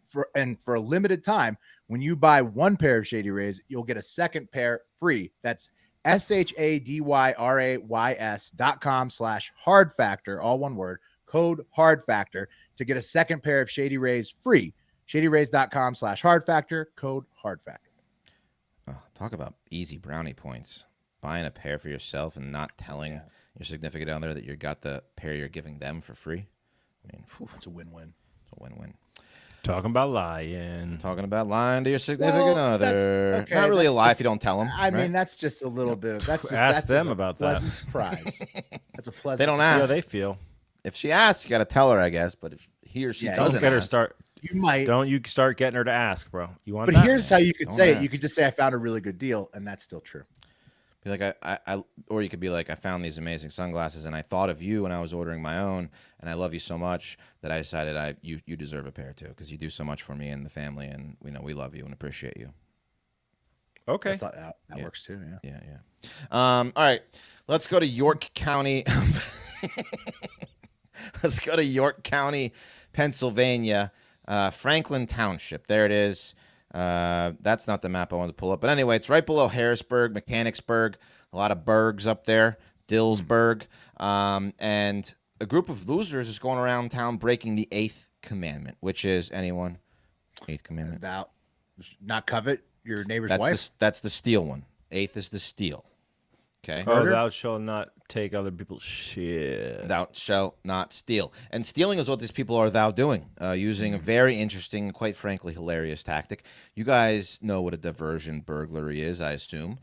For a limited time, when you buy one pair of Shady Rays, you'll get a second pair free. That's shadyrays.com/hardfactor, all one word, code hardfactor, to get a second pair of Shady Rays free. shadyrays.com/hardfactor, code hardfactor. Oh, talk about easy brownie points. Buying a pair for yourself and not telling your significant other that you got the pair you're giving them for free. I mean, That's a win-win. it's a win-win. Talking about lying. Talking about lying to your significant other. okay, Not really a that's lie just- if you don't tell them. I mean, that's just a little bit of that's just Ask that's them just a about that. pleasant surprise. That's a pleasant. They don't See how ask. they feel. If she asks, you got to tell her, I guess. But if he or she Yeah, Don't doesn't get her ask, start. You might. Don't you start getting her to ask, bro. You want But that? here's how you could Don't say it. ask. You could just say, I found a really good deal, and that's still true. Be like, or you could be like, I found these amazing sunglasses, and I thought of you when I was ordering my own, and I love you so much that I decided you deserve a pair too, because you do so much for me and the family, and we love you and appreciate you. Okay. That works too. Yeah. Yeah. All right, let's go to York County. Let's go to York County, Pennsylvania, Franklin Township. There it is. That's not the map I wanted to pull up. But anyway, it's right below Harrisburg, Mechanicsburg, a lot of burgs up there, Dillsburg. And a group of losers is going around town breaking the 8th commandment, which is anyone? 8th commandment. Thou not covet your neighbor's That's wife. that's the steal one. 8th is the steal. Okay. Oh, thou shalt not take other people's shit. Thou shalt not steal. And stealing is what these people are thou doing, using a very interesting, quite frankly, hilarious tactic. You guys know what a diversion burglary is, I assume.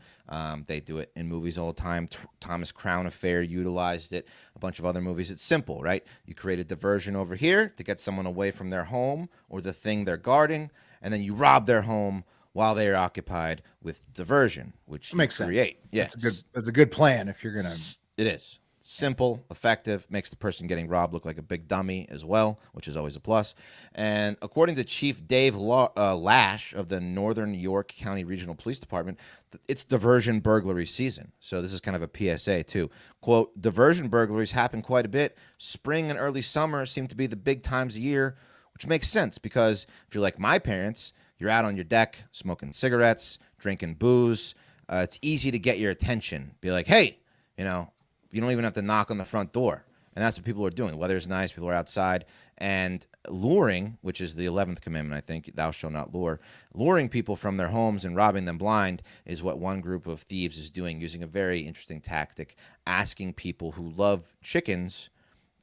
They do it in movies all the time. Thomas Crown Affair utilized it. A bunch of other movies. It's simple, right? You create a diversion over here to get someone away from their home or the thing they're guarding, and then you rob their home while they are occupied with diversion, which makes create. sense. Yes. That's a good plan if you're gonna. It is simple, effective, makes the person getting robbed look like a big dummy as well, which is always a plus. And according to Chief Dave Lash of the Northern York County Regional Police Department, it's diversion burglary season. So this is kind of a PSA too. Quote, diversion burglaries happen quite a bit. Spring and early summer seem to be the big times of year, which makes sense because if you're like my parents, you're out on your deck smoking cigarettes, drinking booze. It's easy to get your attention. Be like, hey, you don't even have to knock on the front door. And that's what people are doing. Weather's nice. People are outside. And luring, which is the 11th commandment, I think, thou shalt not lure. Luring people from their homes and robbing them blind is what one group of thieves is doing, using a very interesting tactic, asking people who love chickens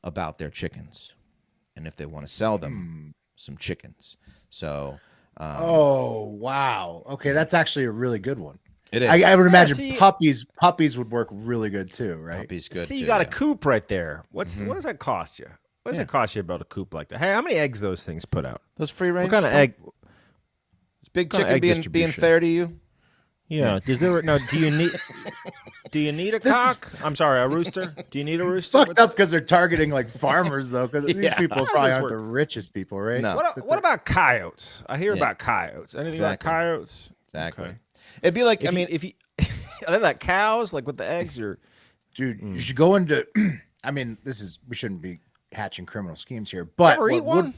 about their chickens and if they want to sell them some chickens. So... oh wow! Okay, that's actually a really good one. It is. I would imagine see- puppies would work really good too, right? Puppy's good. See, too, you got yeah. a coop right there. What does that cost you? What does it cost you about a coop like that? Hey, how many eggs those things put out? Those free range. What kind of egg? Big kind of chicken egg being distribution? fair to you? Yeah. Does there no? Do you need a cock? I'm sorry, a rooster. Do you need a It's rooster? fucked up because they're targeting like farmers though, because these people How does probably this aren't work? the richest people, right? No. What about coyotes? I hear Yeah. about coyotes. Anything Exactly. about coyotes? Exactly. Okay. It'd be like, If if you are they like cows, like with the eggs, or Dude, you should go into. I mean, we shouldn't be hatching criminal schemes here, but ever eat one?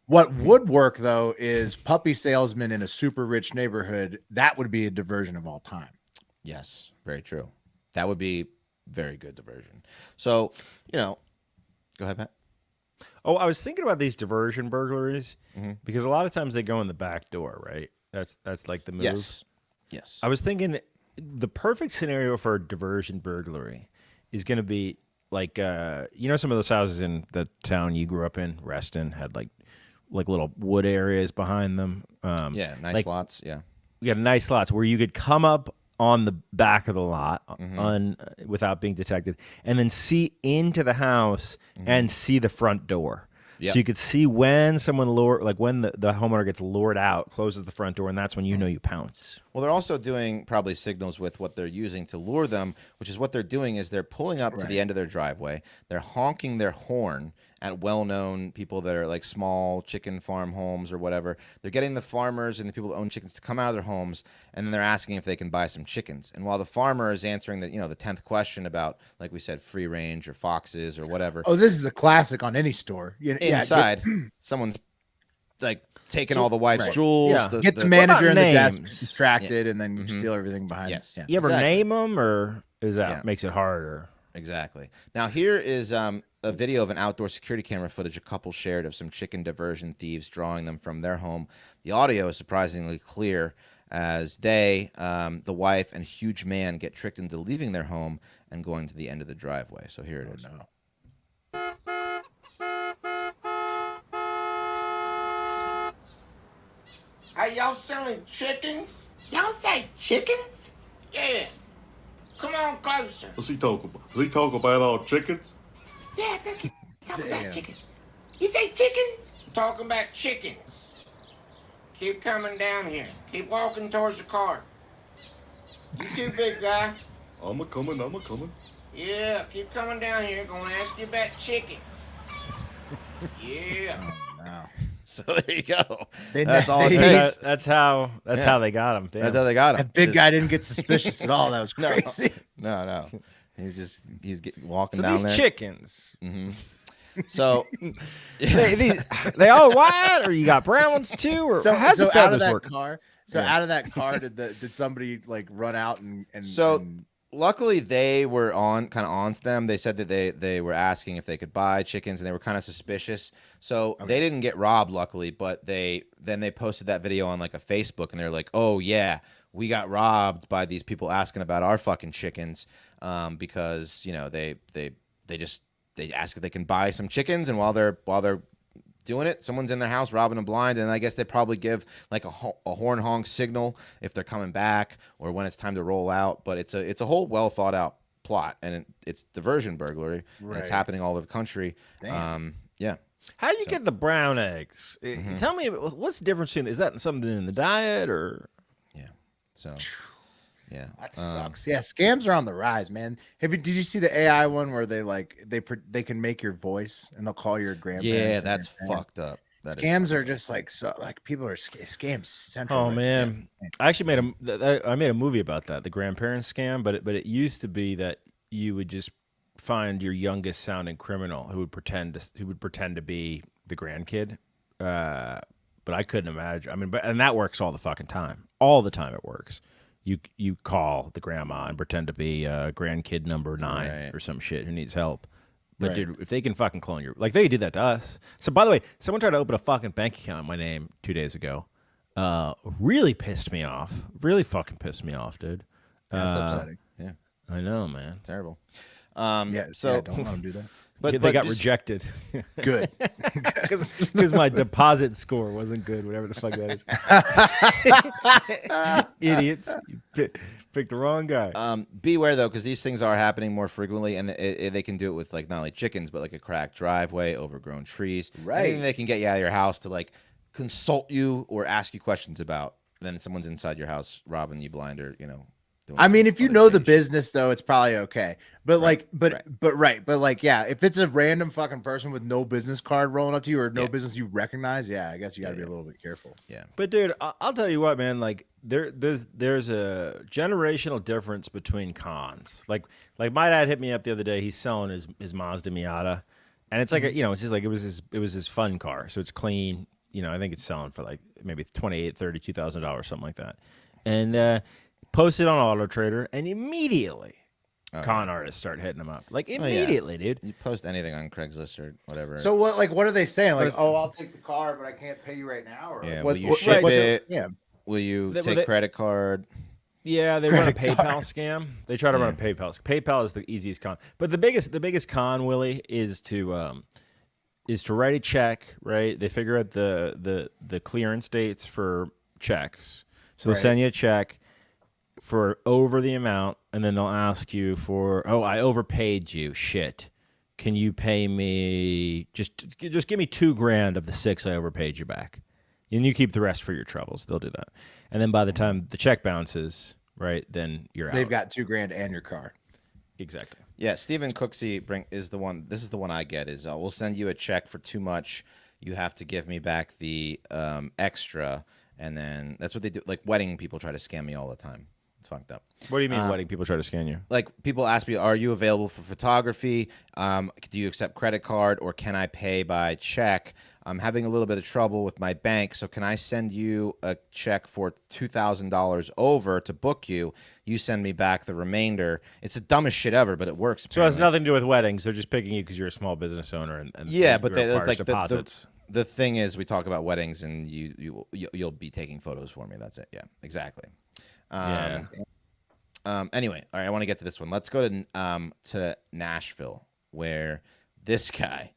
what would work though is puppy salesman in a super rich neighborhood. That would be a diversion of all time. yes, very true. That would be very good diversion. So, go ahead, Pat. Oh, I was thinking about these diversion burglaries Mm-hmm. because a lot of times they go in the back door, right? That's like the move. Yes. I was thinking the perfect scenario for a diversion burglary is going to be like some of those houses in the town you grew up in, Reston, had like little wood areas behind them. Yeah, nice like, lots. Yeah. We got nice lots where you could come up on the back of the lot without being detected, and then see into the house and see the front door. Yep. So you could see when someone when the homeowner gets lured out, closes the front door, and that's when you know you pounce. Well, they're also doing probably signals with what they're using to lure them, which is what they're doing is they're pulling up to the end of their driveway. They're honking their horn at well-known people that are like small chicken farm homes or whatever. They're getting the farmers and the people that own chickens to come out of their homes, and then they're asking if they can buy some chickens. And while the farmer is answering the 10th question about, like we said, free range or foxes or whatever. Oh, this is a classic on any store. Inside, someone's like taking all the wife's jewels. Yeah. Get the manager about in the desk names? distracted, and then you steal everything behind. Yes. Yeah. You ever Exactly. name them, or is that Yeah. makes it harder? Exactly. Now here is a video of an outdoor security camera footage a couple shared of some chicken diversion thieves drawing them from their home. The audio is surprisingly clear as they, the wife and huge man, get tricked into leaving their home and going to the end of the driveway. So here it is. No. Are y'all selling chickens? Y'all say chickens? Yeah. Come on closer. What's he talking about? Does he talk about all chickens? Yeah, I think he's talking Damn. about chickens. You say chickens? Talking about chickens. keep coming down here. Keep walking towards the car. You too, big guy. I'm a-coming. Yeah, keep coming down here. Gonna ask you about chickens. Yeah. Wow. So there you go. They- That's all it they- takes. That's how they got him. Damn. That's how they got him. That big Just- guy didn't get suspicious at all. That was No. crazy. No. He's walking So down these there. chickens, So they all white, or you got brown ones too, or So, how's so the out feathers of that work? car. So out of that car, did somebody like run out and So and- luckily they were on to them. They said that they were asking if they could buy chickens, and they were kind of suspicious. So they didn't get robbed, luckily, but they posted that video on like a Facebook, and they're like, "Oh yeah, we got robbed by these people asking about our fucking chickens," because they ask if they can buy some chickens, and while they're doing it, someone's in their house robbing them blind, and I guess they probably give like a horn honk signal if they're coming back or when it's time to roll out. But it's a whole well thought out plot, and it's diversion burglary, and it's Right. happening all over the country. Yeah. How do you get the brown eggs? Tell me, what's the difference between, is that something in the diet or? So yeah, that sucks. Yeah, scams are on the rise, man. Did you see the AI one where they can make your voice and they'll call your grandparents? yeah, and that's your parents? fucked up. That is Scams fucked are up. just like people are scams central. Oh right man, now. I actually made a movie about that, the grandparents scam. But it used to be that you would just find your youngest sounding criminal who would pretend to be the grandkid. But I couldn't imagine. I mean, and that works all the fucking time. All the time it works. You call the grandma and pretend to be grandkid number 9 Right. or some shit who needs help. But Right. dude, if they can fucking clone your, like they did that to us. So by the way, someone tried to open a fucking bank account in my name 2 days ago. Really pissed me off. Really fucking pissed me off, dude. That's upsetting. Yeah, I know, man. terrible. So don't let them do that. But They got just- rejected Good. because my deposit score wasn't good. Whatever the fuck that is. Idiots. You picked the wrong guy. Beware though, because these things are happening more frequently, and they can do it with like not only chickens, but like a cracked driveway, overgrown trees. Right. Anything they can get you out of your house to like consult you or ask you questions about. Then someone's inside your house robbing you blind, or doing I mean, some if you other know the shady shit. business, though, it's probably okay. But Right, like, yeah, if it's a random fucking person with no business card rolling up to you or no Yeah. business you recognize, yeah, I guess you got to be Yeah. a little bit careful. Yeah. But dude, I'll tell you what, man. Like there's a generational difference between cons. Like my dad hit me up the other day. He's selling his Mazda Miata, and it's like it's just like it was his fun car, so it's clean. I think it's selling for like maybe $2,800-$32,000, something like that. And posted on Auto Trader, and immediately con artists start hitting him up. Like immediately, dude. You post anything on Craigslist or whatever. So what are they saying? Like, is- I'll take the car, but I can't pay you right now. Or Yeah, what, will you what- ship what's it? Yeah. will you They- take they- credit card? Yeah, they run a PayPal scam. They try to run a PayPal. PayPal is the easiest con, but the biggest con, Willie, is to write a check. Right? They figure out the clearance dates for checks, so they'll Right. send you a check for over the amount, and then they'll ask you for, I overpaid you. Shit, can you pay me? Just give me $2,000 of the $6 I overpaid you back, and you keep the rest for your troubles. They'll do that, and then by the time the check bounces, right, then you're out. They've got $2,000 and your car. Exactly. Yeah, Stephen Cooksey is the one. This is the one I get. Is we'll send you a check for too much. You have to give me back the extra, and then that's what they do. Like wedding people try to scam me all the time. It's fucked up. What do you mean wedding people try to scan you? Like people ask me, "Are you available for photography? Do you accept credit card, or can I pay by check? I'm having a little bit of trouble with my bank, so can I send you a check for $2,000 over to book you? You send me back the remainder." It's the dumbest shit ever, but it works. So it has apparently. nothing to do with weddings. They're just picking you because you're a small business owner, and Yeah, it but they, requires like deposits. the thing is, we talk about weddings, and you'll be taking photos for me. That's it. Yeah, exactly. Yeah. Anyway, all right. I want to get to this one. Let's go to Nashville, where this guy,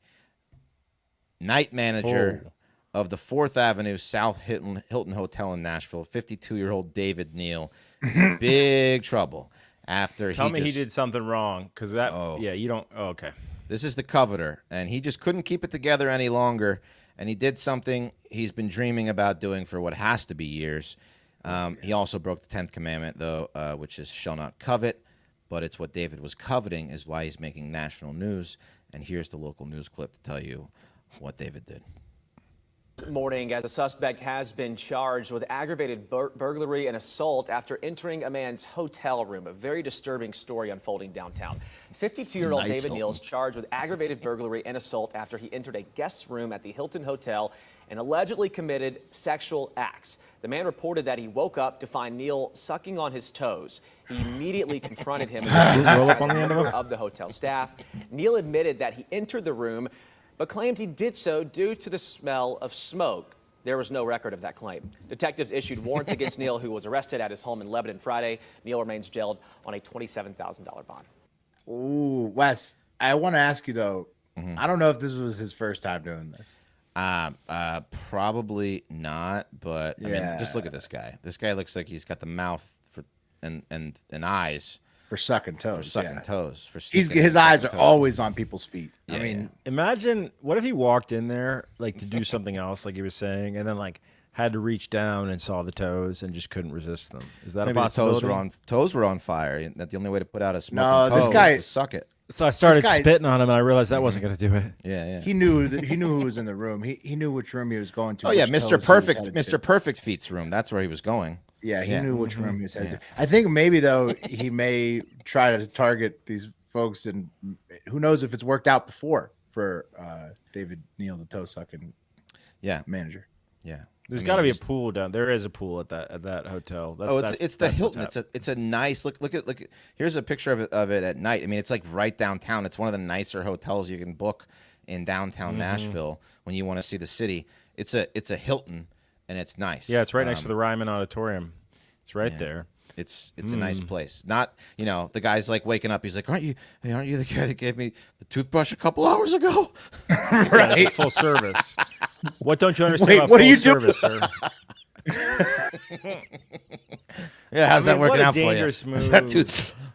night manager of the 4th Avenue South Hilton Hotel in Nashville, 52-year-old David Neal, is in big trouble after Tell me he just- did something wrong, because that. Oh. Yeah, you don't. Oh, okay. This is the coveter, and he just couldn't keep it together any longer, and he did something he's been dreaming about doing for what has to be years. He also broke the 10th commandment, though, which is shall not covet, but it's what David was coveting is why he's making national news. And here's the local news clip to tell you what David did. Morning, as a suspect has been charged with aggravated burglary and assault after entering a man's hotel room. A very disturbing story unfolding downtown. 52-year-old David Neal is charged with aggravated burglary and assault after he entered a guest's room at the Hilton Hotel and allegedly committed sexual acts. The man reported that he woke up to find Neal sucking on his toes. He immediately confronted him as a member of the hotel staff. Neal admitted that he entered the room but claimed he did so due to the smell of smoke. There was no record of that claim. Detectives issued warrants against Neal, who was arrested at his home in Lebanon Friday. Neal remains jailed on a $27,000 bond. Ooh, Wes, I want to ask you, though, I don't know if this was his first time doing this. Probably not, but I mean, just look at this guy. This guy looks like he's got the mouth for and eyes for sucking toes. For sucking toes. For his eyes are always on people's feet. Yeah, I mean, imagine what if he walked in there like to do something else, like he was saying, and then like had to reach down and saw the toes and just couldn't resist them. Is that maybe a possibility? The toes were on fire. That's the only way to put out a smoking toe this guy is to suck it. So I started spitting on him, and I realized that wasn't going to do it. Yeah. He knew who was in the room. He knew which room he was going to. Oh yeah, Mr. Perfect Feet's room. That's where he was going. Yeah, he knew which room he was headed to. I think maybe though he may try to target these folks, and who knows if it's worked out before for David Neal, the toe sucking manager. Yeah. There's got to be a pool down. There is a pool at that hotel. It's the Hilton. It's a nice look. Look at. Here's a picture of it at night. I mean, it's like right downtown. It's one of the nicer hotels you can book in downtown Nashville when you want to see the city. It's a Hilton, and it's nice. Yeah, it's right next to the Ryman Auditorium. It's right there. It's a nice place. Not the guy's like waking up. He's like, aren't you the guy that gave me the toothbrush a couple hours ago? Right, yeah, full service. What don't you understand about what full are you service, sir? Yeah, how's that working out for you?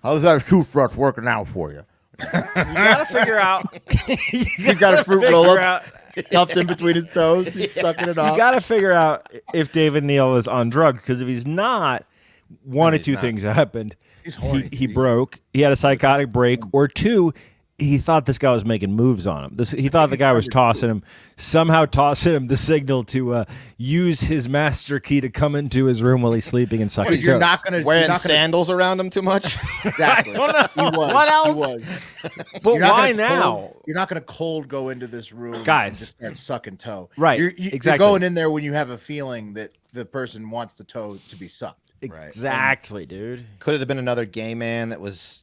How's that toothbrush working out for you? You gotta figure out. He's got a fruit roll up stuffed in between his toes. He's sucking it off. You gotta figure out if David Neal is on drugs, because if he's not, one of two things happened. He's horny. He broke. He had a psychotic break, or two, he thought this guy was making moves on him. He thought the guy was tossing him the signal to use his master key to come into his room while he's sleeping and suck his You're toes. not gonna wearing sandals around him too much. Exactly. I don't know. What else? But why now? You're not going to cold go into this room, guys, and just start sucking toe. Right. You're going in there when you have a feeling that the person wants the toe to be sucked. Exactly, dude. Could it have been another gay man that was,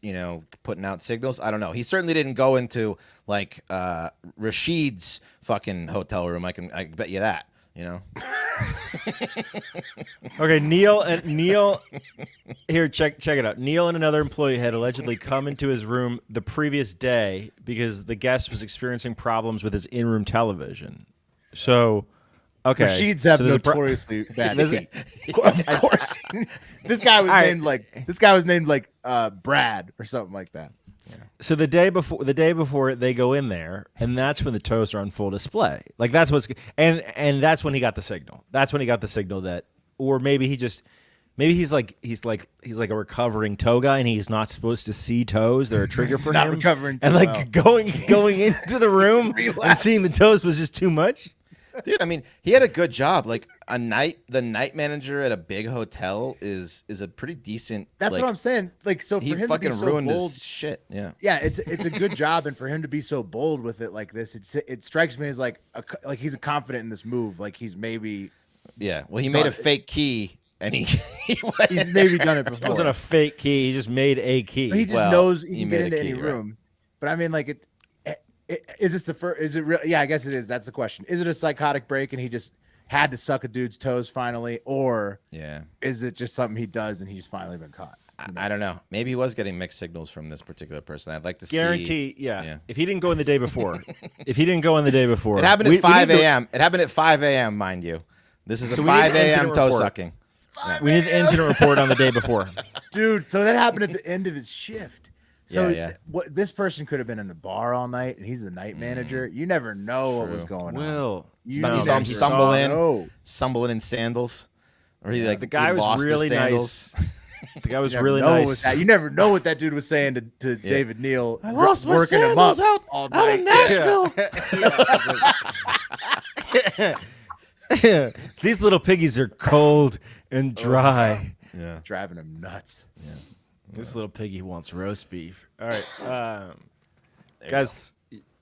putting out signals? I don't know. He certainly didn't go into like Rashid's fucking hotel room. I bet you that. Okay, Neal. Here, check it out. Neal and another employee had allegedly come into his room the previous day because the guest was experiencing problems with his in-room television. So. Okay. Rashid's have notoriously bad feet. Of course. This guy was named like Brad or something like that. Yeah. So the day before they go in there, and that's when the toes are on full display. Like that's and that's when he got the signal. That's when he got the signal that, or maybe he's like a recovering toe guy, and he's not supposed to see toes. They're a trigger for him. Recovering and like going into the room and seeing the toes was just too much. Dude, I mean, he had a good job. Like the night manager at a big hotel is a pretty decent. That's what I'm saying. Like, so for him to be so ruined bold, his shit. Yeah, it's a good job, and for him to be so bold with it like this, it strikes me as like he's confident in this move. Like he's maybe. Yeah, well, he made a fake key, and he's maybe done it before. It wasn't a fake key. He just made a key. But he just knows he can get into any room. But I mean, like is this the first? Is it real? Yeah, I guess it is. That's the question. Is it a psychotic break and he just had to suck a dude's toes finally, or is it just something he does and he's finally been caught? I don't know. Maybe he was getting mixed signals from this particular person. I'd like to guarantee. Yeah. If he didn't go in the day before, it happened at 5 a.m. It happened at 5 a.m. Mind you. This is a 5 a.m. toe sucking. We need an incident report on the day before, dude. So that happened at the end of his shift. So Yeah. what this person could have been in the bar all night, and he's the night manager. You never know what was True. going on. Will. You No, never man, he stumble saw- in, know. stumbling in sandals, or he like The guy he was lost his really sandals. nice. The guy was You never really know what nice. that- you never know what that dude was saying to David Neal. I lost my working him up sandals all out night. in Nashville. These little piggies are cold and dry. Yeah. Driving him nuts. This little piggy wants roast beef. All right, guys,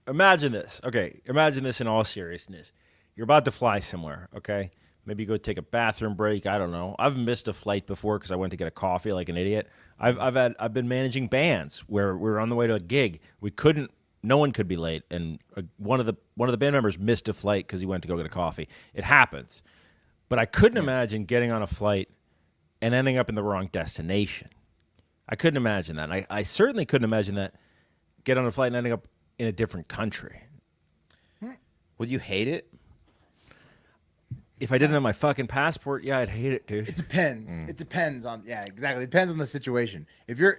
imagine this. Okay, imagine this in all seriousness. You're about to fly somewhere. Okay, maybe go take a bathroom break. I don't know. I've missed a flight before because I went to get a coffee like an idiot. I've been managing bands where we were on the way to a gig. No one could be late, and one of the band members missed a flight because he went to go get a coffee. It happens, but I couldn't imagine getting on a flight and ending up in the wrong destination. I couldn't imagine that. And I certainly couldn't imagine that. Get on a flight and ending up in a different country. Would you hate it? If I didn't have my fucking passport, yeah, I'd hate it, dude. It depends. It depends on exactly. It depends on the situation. If you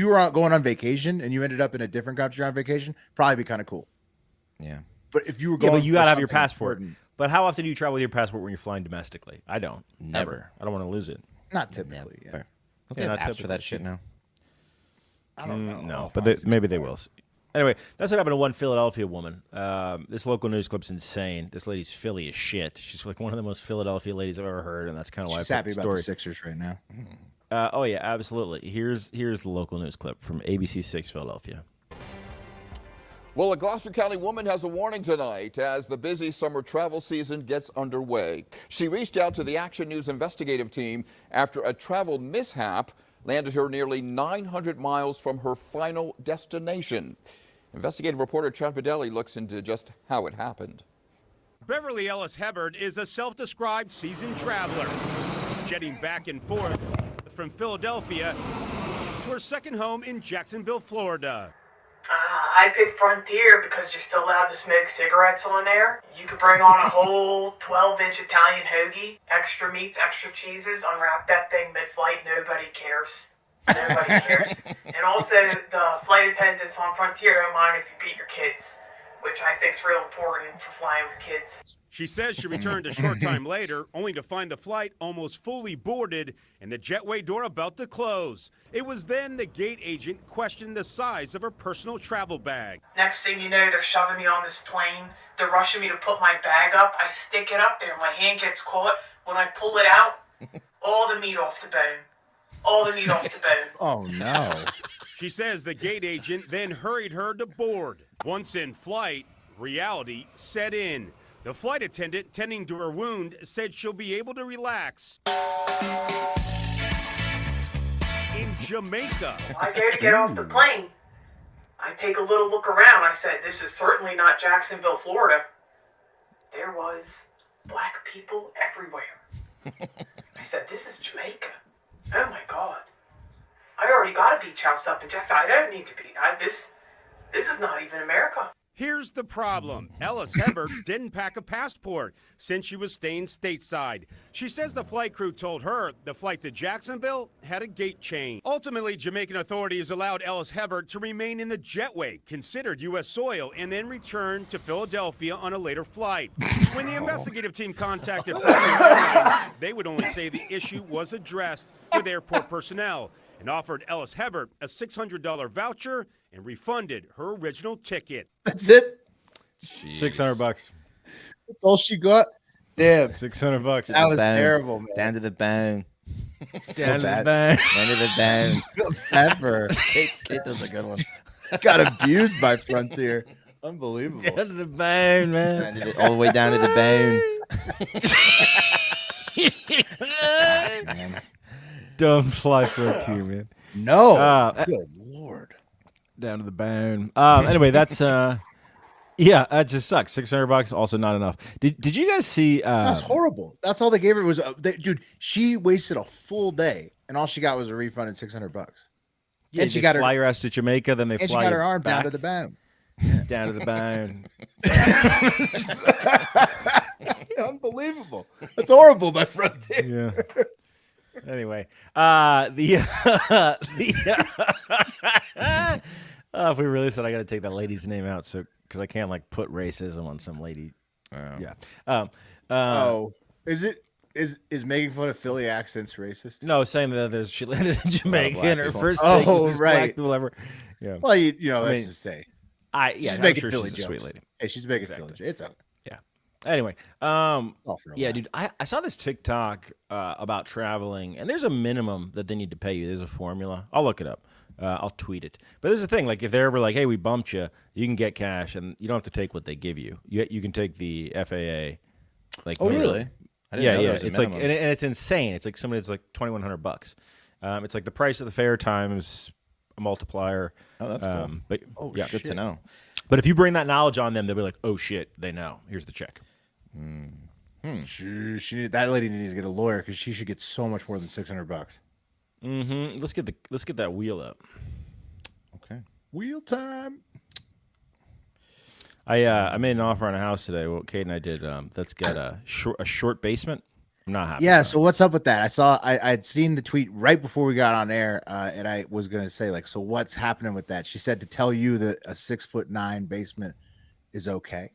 were going on vacation and you ended up in a different country on vacation, probably be kind of cool. Yeah. But if you were Yeah, going, but you for gotta have your something passport. important- But how often do you travel with your passport when you're flying domestically? I don't. Never. Ever. I don't want to lose it. Not typically. Yeah. Fair. Don't Yeah, they not have apps for typically. that shit now? I don't know. No, but maybe they will. Anyway, that's what happened to one Philadelphia woman. This local news clip's insane. This lady's Philly as shit. She's like one of the most Philadelphia ladies I've ever heard, and that's kind of why She's I happy put the about the story. Sixers right now. Oh yeah, absolutely. Here's the local news clip from ABC6 Philadelphia. Well, a Gloucester County woman has a warning tonight as the busy summer travel season gets underway. She reached out to the Action News investigative team after a travel mishap landed her nearly 900 miles from her final destination. Investigative reporter Chad Bedelli looks into just how it happened. Beverly Ellis Hubbard is a self-described seasoned traveler, jetting back and forth from Philadelphia to her second home in Jacksonville, Florida. I picked Frontier because you're still allowed to smoke cigarettes on there. You could bring on a whole 12-inch Italian hoagie, extra meats, extra cheeses, unwrap that thing mid-flight, nobody cares. Nobody cares. And also, the flight attendants on Frontier don't mind if you beat your kids, which I think is real important for flying with kids. She says she returned a short time later, only to find the flight almost fully boarded and the jetway door about to close. It was then the gate agent questioned the size of her personal travel bag. Next thing you know, they're shoving me on this plane. They're rushing me to put my bag up. I stick it up there. My hand gets caught. When I pull it out, all the meat off the bone. All the meat off the bone. Oh no. She says the gate agent then hurried her to board. Once in flight, reality set in. The flight attendant tending to her wound said she'll be able to relax. In Jamaica. I go to get off the plane. I take a little look around. I said, this is certainly not Jacksonville, Florida. There was black people everywhere. I said, this is Jamaica. Oh my God. I already got a beach house up in Jackson. I don't need to be. This is not even America. Here's the problem. Ellis Hubbard didn't pack a passport since she was staying stateside. She says the flight crew told her the flight to Jacksonville had a gate change. Ultimately, Jamaican authorities allowed Ellis Hubbard to remain in the jetway, considered U.S. soil, and then return to Philadelphia on a later flight. When the investigative team contacted Frontier Airlines, they would only say the issue was addressed with airport personnel and offered Ellis Hubbard a $600 voucher and refunded her original ticket. That's it. $600. That's all she got. Damn. $600. That was Bone. terrible, man. Down to the bone. Down to the bad. bone. Down to the bone. Feel bad for her. Kate does a good one. Got abused by Frontier. Unbelievable. Down to the bone, man. All the way down to the bone. Don't fly Frontier, man. No. Good Lord. Down to the bone. Anyway, that's yeah, that just sucks. $600, also not enough. Did you guys see? That's horrible. That's all they gave her was, dude. She wasted a full day, and all she got was a refund and $600. Yeah, and she they got fly her, your ass to Jamaica, then they and she fly got you her arm back, down to the bone. down to the bone. Unbelievable. That's horrible by Frontier. Yeah. Anyway, if we really said I got to take that lady's name out, so because I can't like put racism on some lady. Yeah. Is making fun of Philly accents racist? No, saying that she landed in Jamaica and her first take was just black people ever. Yeah. Well, let's just say. She's making sure Philly she's a jokes. sweet lady. Hey, she's making Philly jokes. It's okay. Yeah. Anyway, yeah, dude, I saw this TikTok about traveling, and there's a minimum that they need to pay you. There's a formula. I'll look it up. I'll tweet it. But there's a thing, like if they're ever like, hey, we bumped you, you can get cash, and you don't have to take what they give you. You can take the FAA. Like, really? I didn't know there yeah. was a It's like, minimum. and it's insane. It's like somebody that's like $2,100. It's like the price of the fare times a multiplier. Oh, that's cool. But yeah, good to know. But if you bring that knowledge on them, they'll be like, "Oh shit, they know. Here's the check." That lady needs to get a lawyer because she should get so much more than $600. Mm-hmm. Let's get that wheel up. Okay. Wheel time. I made an offer on a house today. What Kate and I did. That's got a short basement. I'm not happy. Yeah. So what's up with that? I'd seen the tweet right before we got on air, and I was gonna say like, so what's happening with that? She said to tell you that a 6'9" basement is okay.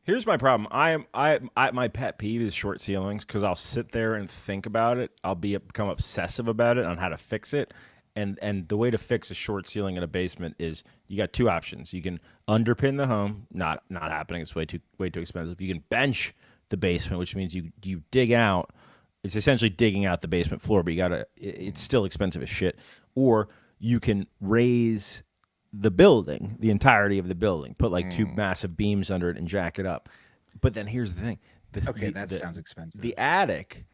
Here's my problem. My pet peeve is short ceilings because I'll sit there and think about it. I'll become obsessive about it on how to fix it. And the way to fix a short ceiling in a basement is you got two options. You can underpin the home, not happening. It's way too expensive. You can bench the basement, which means you dig out. It's essentially digging out the basement floor, but it's still expensive as shit. Or you can raise the building, the entirety of the building, put like two massive beams under it and jack it up. But then here's the thing. That sounds expensive. The attic,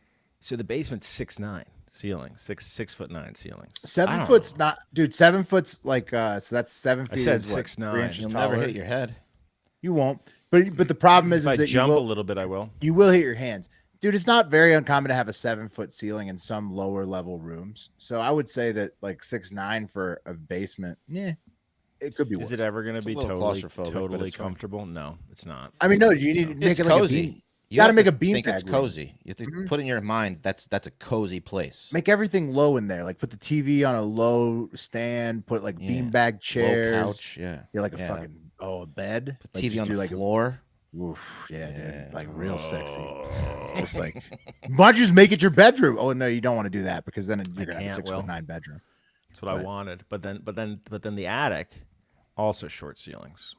so the basement's 6'9". Ceiling 6'9" ceilings. 7 foot's not, dude. 7 foot's like so that's 7 feet. I said is what, 6'9". 3 inches You'll taller. never hit your head. You won't. But the problem is If I that jump you a will, little bit, I will. You will hit your hands, dude. It's not very uncommon to have a 7 foot ceiling in some lower level rooms. So I would say that like 6'9" for a basement, it could be. Is it ever going to be little totally claustrophobic, but it's fine. comfortable? No, it's not. I mean, no. You need to make It's it like cozy. a beam. You got to have make a bean think bag it's room. cozy. You have to put in your mind that's a cozy place. Make everything low in there. Like put the TV on a low stand. Put like beanbag chairs. Low couch. Yeah. You're like a fucking a bed. Put Like, TV just on do the like floor. Oof, dude. Like real sexy. Just like, why don't you just make it your bedroom? Oh no, you don't want to do that because then you're gonna have a 6'9" bedroom. That's what I wanted. But then the attic, also short ceilings.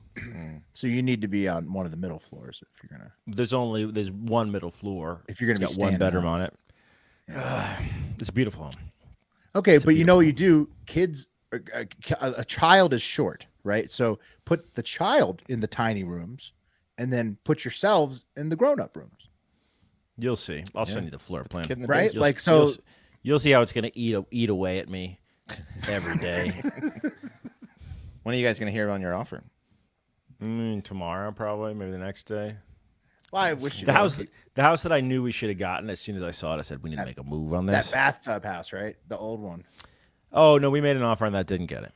So you need to be on one of the middle floors if you're gonna. There's one middle floor. If you're gonna It's be got one standing bedroom up. on it. It's a beautiful home. Okay, but you know what you do? Kids, a child is short, right? So put the child in the tiny rooms, and then put yourselves in the grown-up rooms. You'll see. I'll send you the floor plan. kid in the Right? You'll- Like so. You'll see how it's going to eat away at me every day. When are you guys going to hear on your offer? Tomorrow, probably, maybe the next day. Well, I wish you The house that I knew we should have gotten, as soon as I saw it, I said we need to make a move on this. that bathtub house, right? The old one. Oh no, we made an offer on that, didn't get it.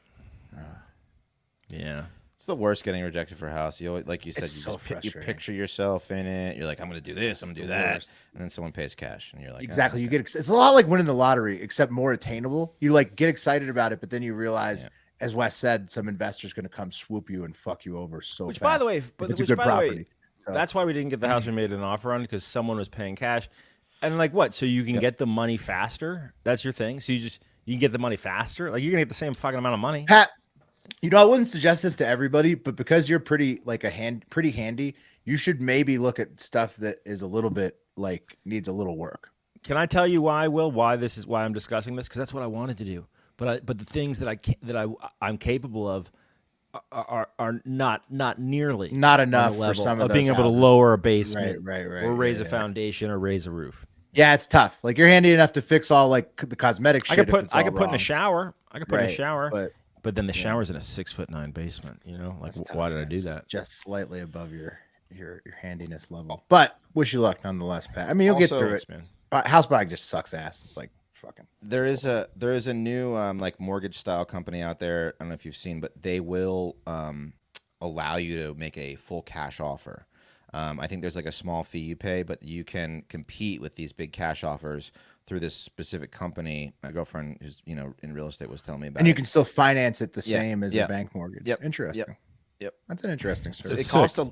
Yeah. It's the worst getting rejected for a house. You always, like you said, It's you so just you frustrating. picture yourself in it. You're like, I'm going to do this, I'm going to do the that, worst. and then someone pays cash, and you're like, Exactly. oh, You okay. get it's a lot like winning the lottery, except more attainable. You like get excited about it, but then you realize, as Wes said, some investor's going to come swoop you and fuck you over so Which, fast. by the way, if it's a good property. So- that's why we didn't get the house we made an offer on, because someone was paying cash. And like what? So you can get the money faster? That's your thing? So you can get the money faster? Like you're gonna get the same fucking amount of money. Pat, you know, I wouldn't suggest this to everybody, but because you're pretty handy, you should maybe look at stuff that is a little bit like needs a little work. Can I tell you why, Will? Why I'm discussing this? Because that's what I wanted to do. But the things that I'm capable of are not nearly Not on the enough for level some of being those able houses. to lower a basement, Right, or raise yeah, a foundation, or raise a roof. Yeah, it's tough. Like you're handy enough to fix all like the cosmetic shit. I could if put it's I all could put in a wrong. shower. I could put in a Right, shower, but then the yeah. shower's in a 6'9" basement. You know, like That's why tough, did I man. do It's that? Just slightly above your handiness level. But wish you luck nonetheless, Pat. I mean, you'll get Also- through Thanks, it. man. House buying just sucks ass. It's like fucking. There is a new like mortgage style company out there. I don't know if you've seen, but they will allow you to make a full cash offer. I think there's like a small fee you pay, but you can compete with these big cash offers through this specific company. My girlfriend, who's in real estate, was telling me about. And you it. can still finance it the same as a bank mortgage. Yep. Interesting. Yep. That's an interesting service.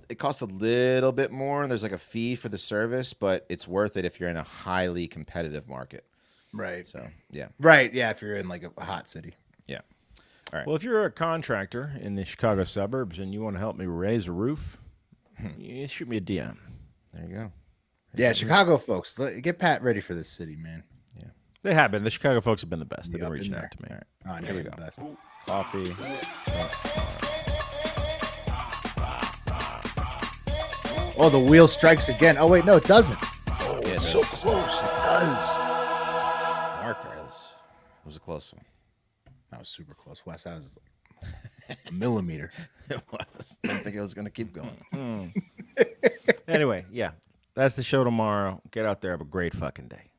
It costs a little bit more, and there's like a fee for the service, but it's worth it if you're in a highly competitive market. Right. So yeah. Right. Yeah. If you're in like a hot city. Yeah. All right. Well, if you're a contractor in the Chicago suburbs and you want to help me raise a roof, you shoot me a DM. There you go. Yeah, Chicago folks, get Pat ready for this city, man. Yeah. They have been. The Chicago folks have been the best. They've been Up in reaching there. out to me. All right. Oh, Here we the go. best. Coffee. Oh, the wheel strikes again. Oh wait, no, it doesn't. Oh, yeah, It's so close. It does. Martha's. It was a close one. That was super close. Wes, that was like a millimeter. It was. I didn't think it was going to keep going. Anyway, yeah. That's the show tomorrow. Get out there. Have a great fucking day.